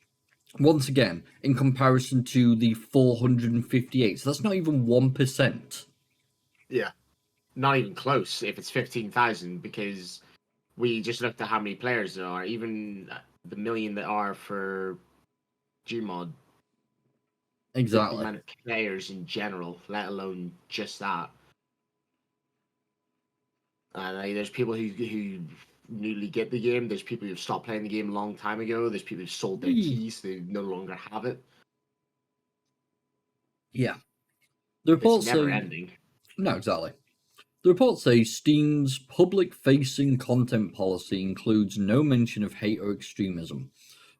Once again, in comparison to the 458, so that's not even 1%. Yeah, not even close if it's 15,000, because we just looked at how many players there are, even the million that are for Gmod. Exactly. The amount of players in general, let alone just that. There's people who newly get the game. There's people who've stopped playing the game a long time ago. There's people who've sold their keys. They no longer have it. Yeah. The reports it's never say... ending. No, exactly. The reports say Steam's public-facing content policy includes no mention of hate or extremism,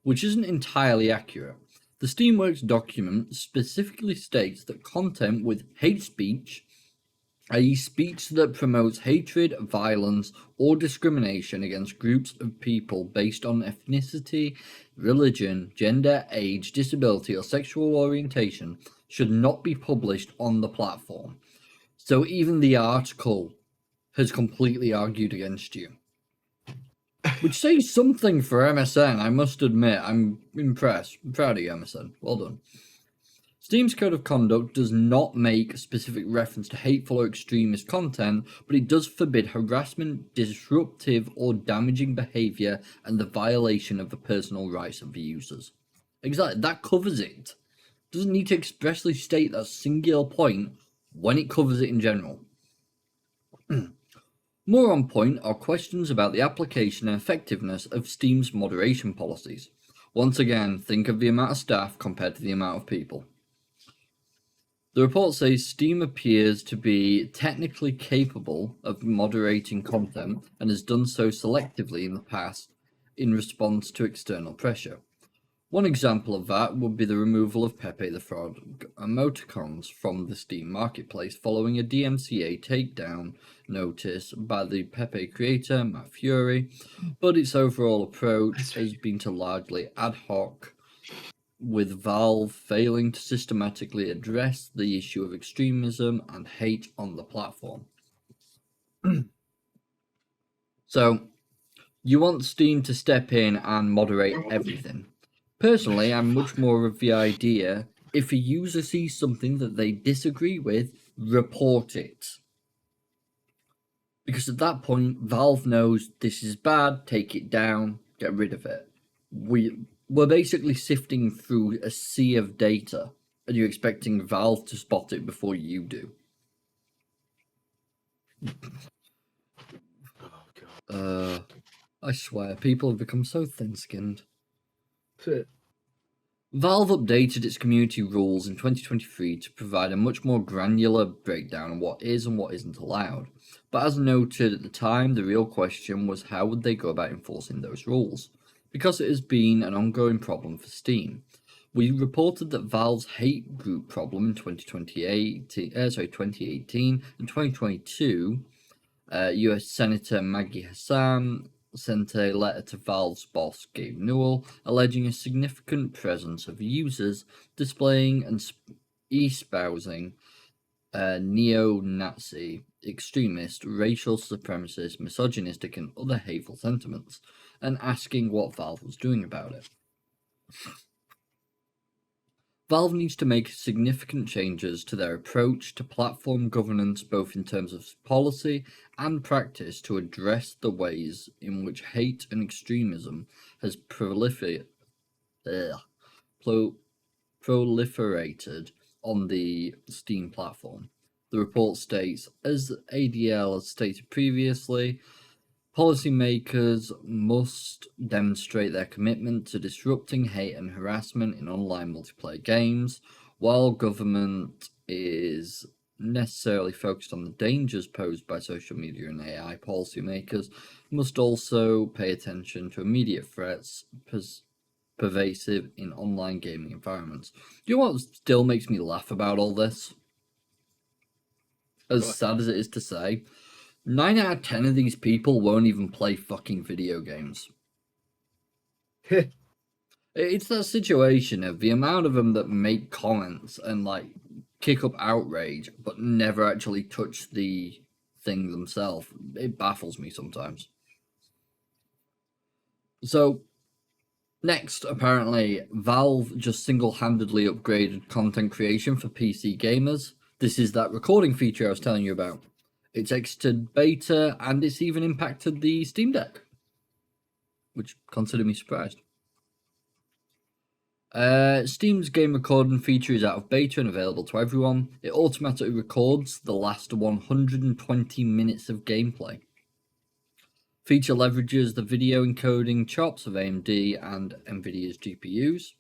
which isn't entirely accurate. The Steamworks document specifically states that content with hate speech, i.e. speech that promotes hatred, violence, or discrimination against groups of people based on ethnicity, religion, gender, age, disability, or sexual orientation, should not be published on the platform. So even the article has completely argued against you. Which says something for MSN, I must admit. I'm impressed. I'm proud of you, MSN. Well done. Steam's Code of Conduct does not make specific reference to hateful or extremist content, but it does forbid harassment, disruptive, or damaging behaviour and the violation of the personal rights of the users. Exactly, that covers it. Doesn't need to expressly state that singular point when it covers it in general. More on point are questions about the application and effectiveness of Steam's moderation policies. Once again, think of the amount of staff compared to the amount of people. The report says Steam appears to be technically capable of moderating content and has done so selectively in the past in response to external pressure. One example of that would be the removal of Pepe the Frog emoticons from the Steam marketplace following a DMCA takedown notice by the Pepe creator, Matt Fury, but its overall approach has been to largely ad hoc, with Valve failing to systematically address the issue of extremism and hate on the platform. So, you want Steam to step in and moderate everything. Personally, I'm much more of the idea, if a user sees something that they disagree with, report it. Because at that point, Valve knows this is bad, take it down, get rid of it. We're basically sifting through a sea of data, and you're expecting Valve to spot it before you do. Oh, God. I swear, people have become so thin-skinned. Valve updated its community rules in 2023 to provide a much more granular breakdown of what is and what isn't allowed. But as noted at the time, the real question was how would they go about enforcing those rules? Because it has been an ongoing problem for Steam. We reported that Valve's hate group problem in 2018 and 2022, US Senator Maggie Hassan sent a letter to Valve's boss, Gabe Newell, alleging a significant presence of users displaying and espousing neo-Nazi, extremist, racial supremacist, misogynistic, and other hateful sentiments, and asking what Valve was doing about it. Valve needs to make significant changes to their approach to platform governance, both in terms of policy and practice, to address the ways in which hate and extremism has proliferated on the Steam platform. The report states, as ADL has stated previously, policymakers must demonstrate their commitment to disrupting hate and harassment in online multiplayer games, while government is necessarily focused on the dangers posed by social media and AI. Policymakers must also pay attention to immediate threats pervasive in online gaming environments. Do you know what still makes me laugh about all this? As sad as it is to say, 9 out of 10 of these people won't even play fucking video games. It's that situation of the amount of them that make comments and like kick up outrage, but never actually touch the thing themselves. It baffles me sometimes. So, next, apparently, Valve just single-handedly upgraded content creation for PC gamers. This is that recording feature I was telling you about. It's exited beta, and it's even impacted the Steam Deck, which consider me surprised. Steam's game recording feature is out of beta and available to everyone. It automatically records the last 120 minutes of gameplay. Feature leverages the video encoding chops of AMD and NVIDIA's GPUs.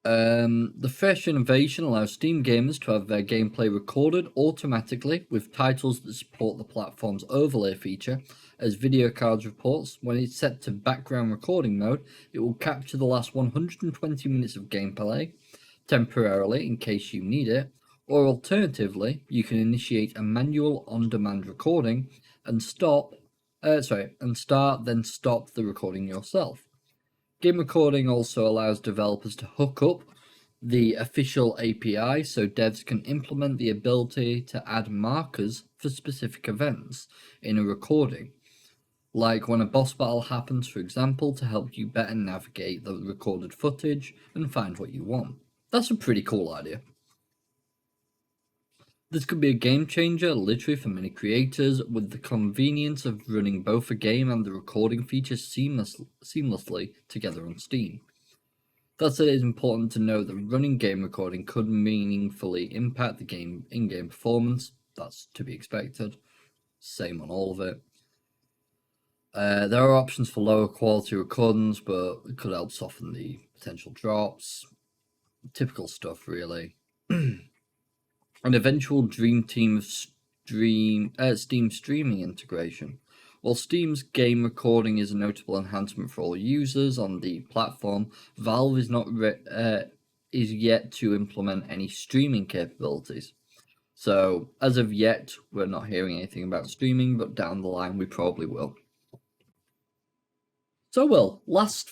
The fresh innovation allows Steam gamers to have their gameplay recorded automatically with titles that support the platform's overlay feature. As video cards reports, when it's set to background recording mode, it will capture the last 120 minutes of gameplay temporarily in case you need it, or alternatively, you can initiate a manual on-demand recording and start then stop the recording yourself. Game recording also allows developers to hook up the official API so devs can implement the ability to add markers for specific events in a recording, like when a boss battle happens, for example, to help you better navigate the recorded footage and find what you want. That's a pretty cool idea. This could be a game changer, literally, for many creators, with the convenience of running both the game and the recording features seamlessly together on Steam. That said, it is important to know that running game recording could meaningfully impact the game in-game performance. That's to be expected. Same on all of it. There are options for lower quality recordings, but it could help soften the potential drops. Typical stuff, really. An eventual dream team of Steam streaming integration. While Steam's game recording is a notable enhancement for all users on the platform, Valve is yet to implement any streaming capabilities. So, as of yet, we're not hearing anything about streaming, but down the line we probably will. So, Will, last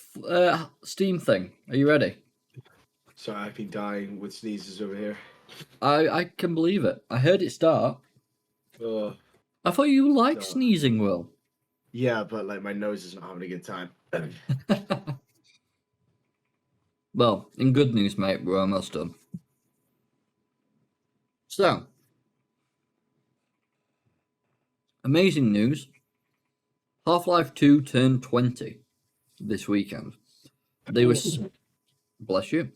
Steam thing. Are you ready? Sorry, I've been dying with sneezes over here. I can believe it. I heard it start. I thought you liked sneezing, Will. Yeah, but like my nose is not having a good time. Well, in good news, mate, we're almost done. So, amazing news. Half-Life 2 turned 20 this weekend. They were... Bless you.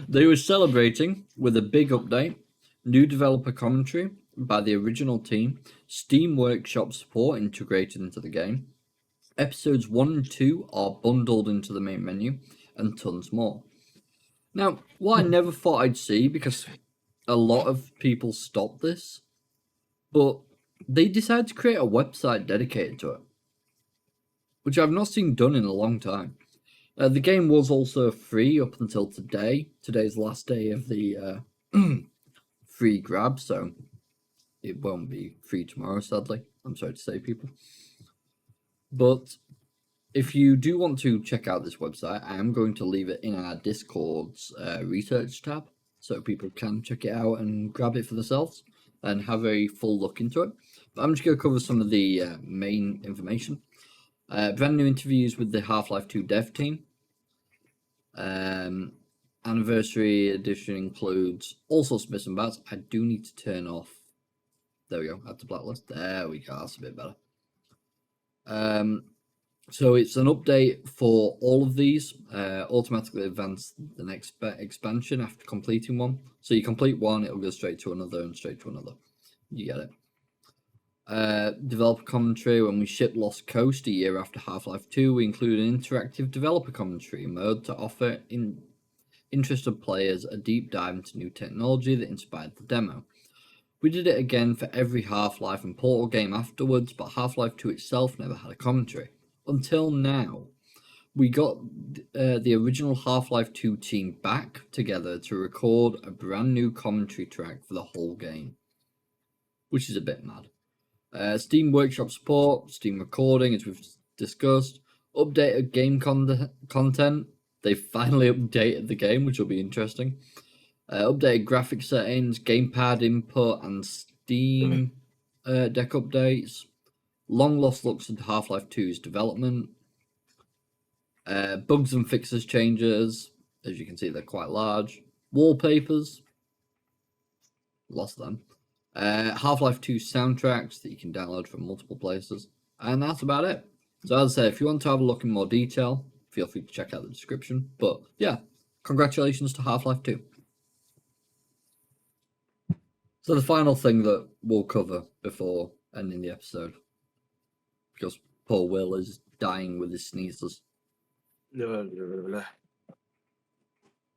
They were celebrating with a big update, new developer commentary by the original team, Steam Workshop support integrated into the game. Episodes 1 and 2 are bundled into the main menu, and tons more. Now, what I never thought I'd see, because a lot of people stopped this, but they decided to create a website dedicated to it, which I've not seen done in a long time. The game was also free up until today. Today's the last day of the free grab, so it won't be free tomorrow, sadly. I'm sorry to say, people. But if you do want to check out this website, I am going to leave it in our Discord's research tab, so people can check it out and grab it for themselves and have a full look into it. But I'm just going to cover some of the main information. Brand new interviews with the Half-Life 2 dev team. Anniversary edition includes all sorts of bits and bats. I do need to turn off. There we go. Add to blacklist. There we go. That's a bit better. So it's an update for all of these. Automatically advance the next expansion after completing one. So you complete one, it'll go straight to another and straight to another. You get it. Developer commentary. When we shipped Lost Coast a year after Half-Life 2, we included an interactive developer commentary mode to offer interested players a deep dive into new technology that inspired the demo. We did it again for every Half-Life and Portal game afterwards, but Half-Life 2 itself never had a commentary. Until now. We got the original Half-Life 2 team back together to record a brand new commentary track for the whole game, which is a bit mad. Steam Workshop support, Steam recording, as we've discussed, updated game content. They finally updated the game, which will be interesting. Updated graphic settings, gamepad input, and Steam Deck updates. Long lost looks into Half-Life 2's development. Bugs and fixes changes. As you can see, they're quite large. Wallpapers. Lost them. Half-Life 2 soundtracks that you can download from multiple places. And that's about it. So as I say, if you want to have a look in more detail, feel free to check out the description. But yeah, congratulations to Half-Life 2. So the final thing that we'll cover before ending the episode, because poor Will is dying with his sneezes. I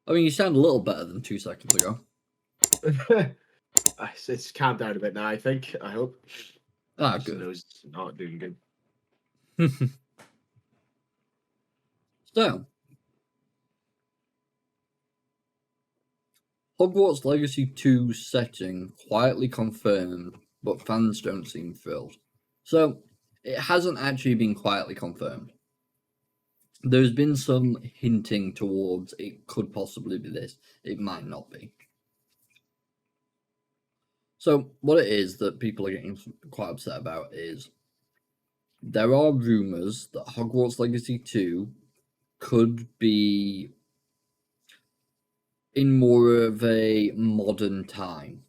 mean, you sound a little better than 2 seconds ago. It's calmed down a bit now, I think. I hope. Ah, good. Nose not doing good. So, Hogwarts Legacy 2 setting quietly confirmed, but fans don't seem thrilled. So, it hasn't actually been quietly confirmed. There's been some hinting towards it could possibly be this. It might not be. So, what it is that people are getting quite upset about is there are rumours that Hogwarts Legacy 2 could be in more of a modern time,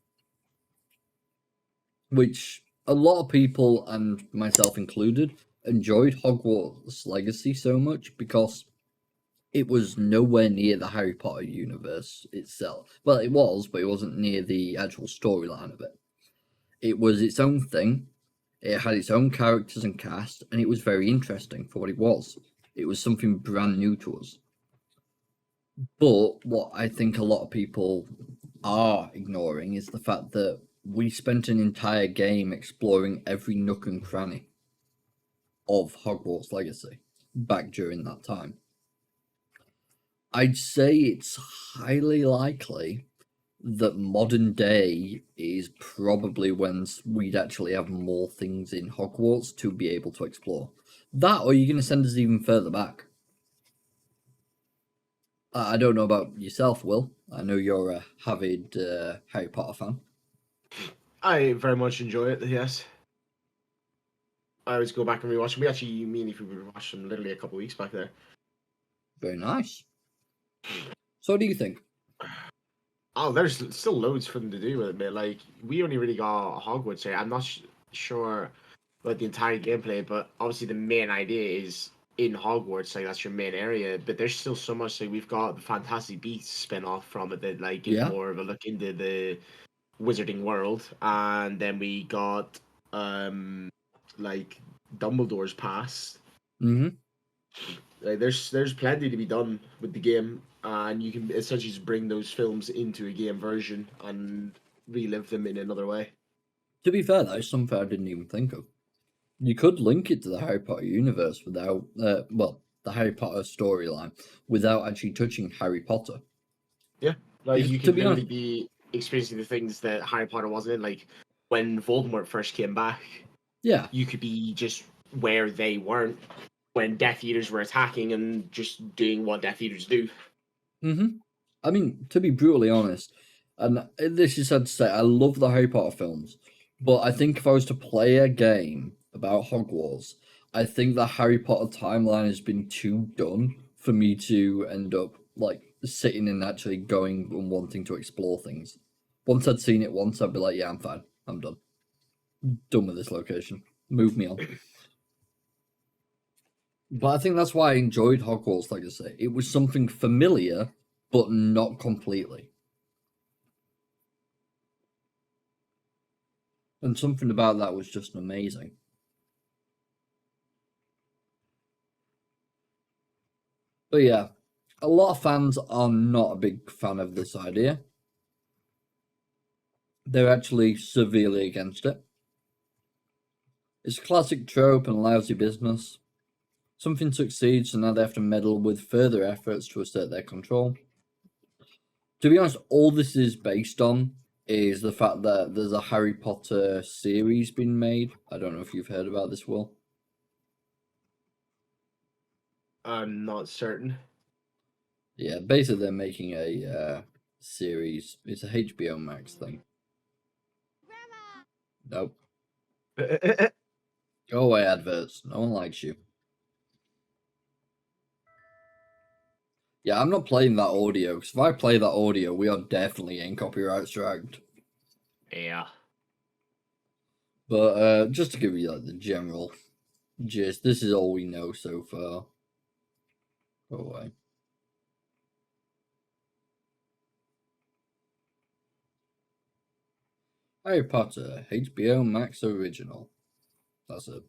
which a lot of people, and myself included, enjoyed Hogwarts Legacy so much because it was nowhere near the Harry Potter universe itself. Well, it was, but it wasn't near the actual storyline of it. It was its own thing. It had its own characters and cast, and it was very interesting for what it was. It was something brand new to us. But what I think a lot of people are ignoring is the fact that we spent an entire game exploring every nook and cranny of Hogwarts Legacy back during that time. I'd say it's highly likely that modern day is probably when we'd actually have more things in Hogwarts to be able to explore. That, or you're going to send us even further back. I don't know about yourself, Will. I know you're a avid Harry Potter fan. I very much enjoy it, yes. I always go back and rewatch them. We actually, me and if we rewatched them literally a couple of weeks back there. Very nice. So what do you think? Oh, there's still loads for them to do with it, man. Like, we only really got Hogwarts here. I'm not sure about the entire gameplay, but obviously the main idea is in Hogwarts, like that's your main area. But there's still so much. Like, we've got the Fantastic Beasts spin-off from it that like gives more of a look into the wizarding world, and then we got like Dumbledore's past. Like, there's plenty to be done with the game, and you can essentially just bring those films into a game version and relive them in another way. To be fair, that is something I didn't even think of. You could link it to the Harry Potter universe without, the Harry Potter storyline without actually touching Harry Potter. Yeah, like you could literally be experiencing the things that Harry Potter wasn't in. Like when Voldemort first came back, yeah, you could be just where they weren't when Death Eaters were attacking and just doing what Death Eaters do. I mean, to be brutally honest, and this is sad to say, I love the Harry Potter films, but I think if I was to play a game about Hogwarts, I think the Harry Potter timeline has been too done for me to end up like sitting and actually going and wanting to explore things. Once I'd seen it once, I'd be like, yeah, I'm fine. I'm done. Done with this location. Move me on. But I think that's why I enjoyed Hogwarts Legacy. It was something familiar, but not completely. And something about that was just amazing. But yeah, a lot of fans are not a big fan of this idea. They're actually severely against it. It's a classic trope and lousy business. Something succeeds, so now they have to meddle with further efforts to assert their control. To be honest, all this is based on is the fact that there's a Harry Potter series being made. I don't know if you've heard about this, Will. I'm not certain. Yeah, basically they're making a series. It's a HBO Max thing. Nope. Go away, adverts. No one likes you. Yeah, I'm not playing that audio, because if I play that audio, we are definitely in copyright striked. Yeah. But just to give you like the general gist, this is all we know so far. Go away. Harry Potter, HBO Max original. That's it.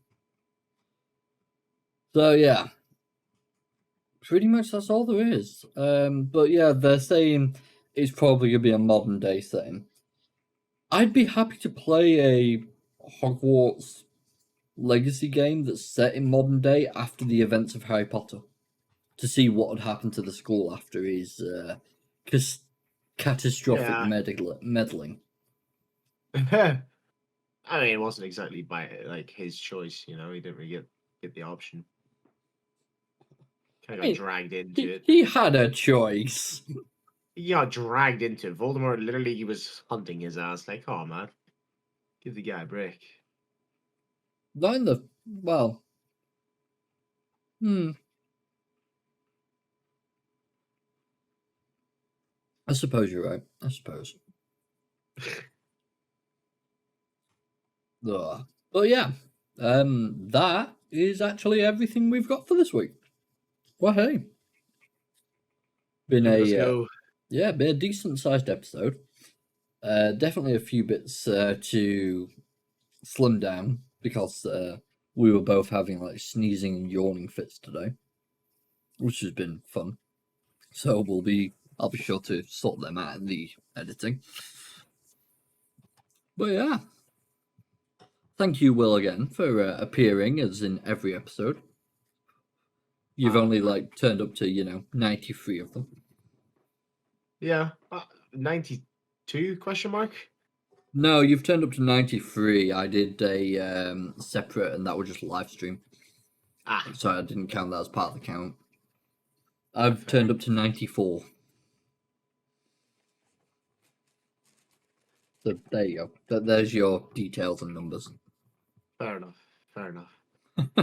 So yeah, pretty much that's all there is. But yeah, they're saying it's probably gonna be a modern day setting. I'd be happy to play a Hogwarts Legacy game that's set in modern day after the events of Harry Potter, to see what would happen to the school after his catastrophic meddling. I mean, it wasn't exactly by like his choice, you know. He didn't really get the option. Kind of got dragged into it. He had a choice. He got dragged into it. Voldemort literally, he was hunting his ass. Like, oh man, give the guy a break. Not in the well. I suppose you're right. I suppose. But yeah, that is actually everything we've got for this week. Well, hey, been a decent sized episode. Definitely a few bits to slim down because we were both having like sneezing and yawning fits today, which has been fun. So I'll be sure to sort them out in the editing. But yeah. Thank you, Will, again for appearing as in every episode. You've only like turned up to 93 of them. Yeah, 92 question mark. No, you've turned up to 93. I did a separate, and that was just live stream. So I didn't count that as part of the count. I've turned up to 94. So there you go. There's your details and numbers. Fair enough.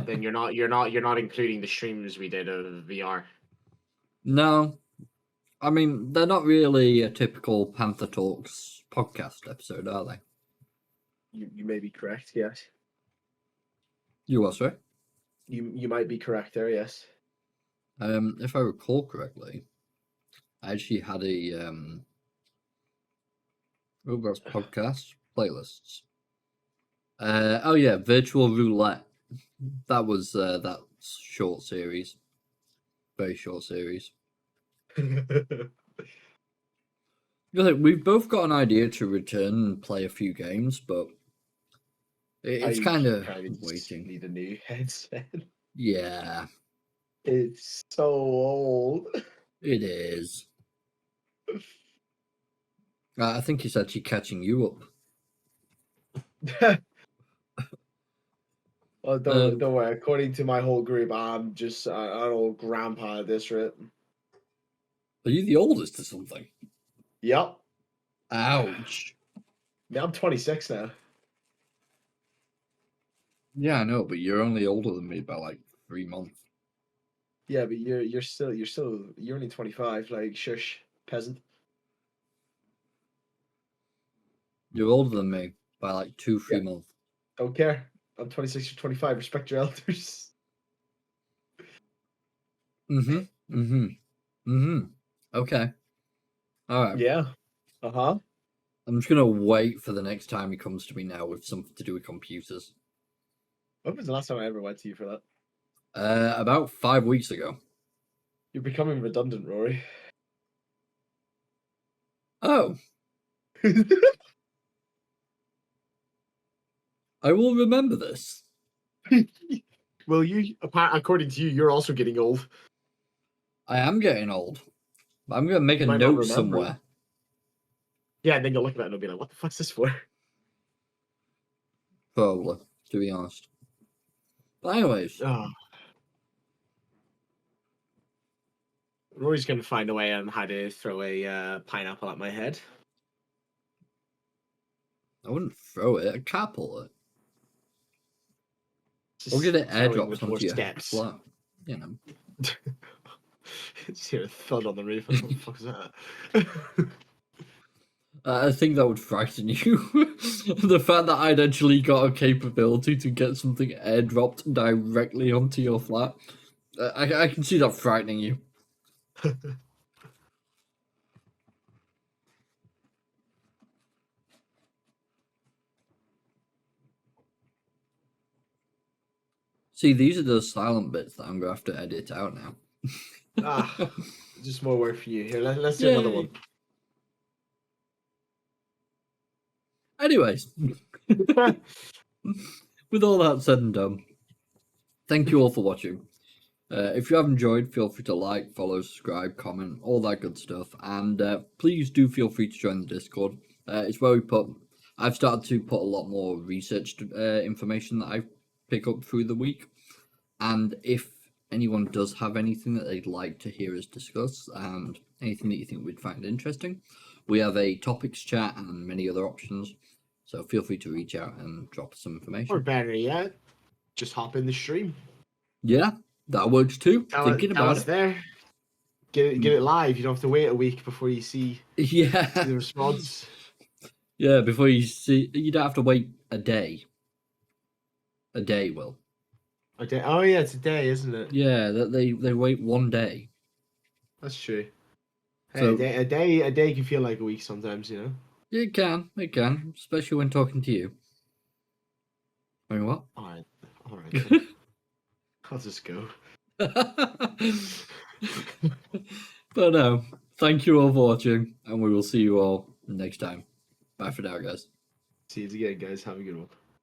Then you're not including the streams we did of VR. No, I mean they're not really a typical PandTha Talks podcast episode, are they? You may be correct. Yes. You what, sorry? You might be correct there. Yes. If I recall correctly, I actually had a Roblox podcast playlists. Oh yeah, Virtual Roulette. That was that short series. Very short series. We've both got an idea to return and play a few games, but it's kind of waiting. Need a new headset. Yeah. It's so old. It is. I think it's actually catching you up. Oh, don't worry. According to my whole group, I'm just an old grandpa at this rate. Are you the oldest or something? Yep. Ouch. Yeah, I'm 26 now. Yeah, I know, but you're only older than me by like 3 months. Yeah, but you're only 25. Like, shush, peasant. You're older than me by like 2-3 months. Don't care. I'm 26 or 25. Respect your elders. Okay. All right. Yeah. Uh-huh. I'm just gonna wait for the next time he comes to me now with something to do with computers. When was the last time I ever went to you for that? About 5 weeks ago. You're becoming redundant, Rory. Oh. I will remember this. Well, according to you, you're also getting old. I am getting old. I'm going to make a note somewhere. Yeah, and then you'll look at it and you'll be like, what the fuck's this for? Probably, to be honest. But anyways. Rory's going to find a way on how to throw a pineapple at my head. I wouldn't throw it. I'd carpool it. Or get it airdropped onto your flat. You know. Just hear a thud on the roof. What the fuck is that? I think that would frighten you. The fact that I'd actually got a capability to get something airdropped directly onto your flat. I can see that frightening you. See, these are the silent bits that I'm going to have to edit out now. Just more work for you. Here, let's do another one. Anyways, with all that said and done, thank you all for watching. If you have enjoyed, feel free to like, follow, subscribe, comment, all that good stuff. And please do feel free to join the Discord. It's where I've started to put a lot more researched information that I pick up through the week. And if anyone does have anything that they'd like to hear us discuss and anything that you think we'd find interesting, we have a topics chat and many other options. So feel free to reach out and drop us some information. Or better yet, just hop in the stream. Yeah, that works too. Thinking about it. There. Get it live. You don't have to wait a week before you see the response. Yeah, before you see, you don't have to wait a day. A day, Will. A day? Oh yeah, it's a day, isn't it? Yeah, that they wait 1 day. That's true. Hey, so, a day can feel like a week sometimes, you know. It can, especially when talking to you. I mean, what? All right. I'll just go. But no, thank you all for watching, and we will see you all next time. Bye for now, guys. See you again, guys. Have a good one.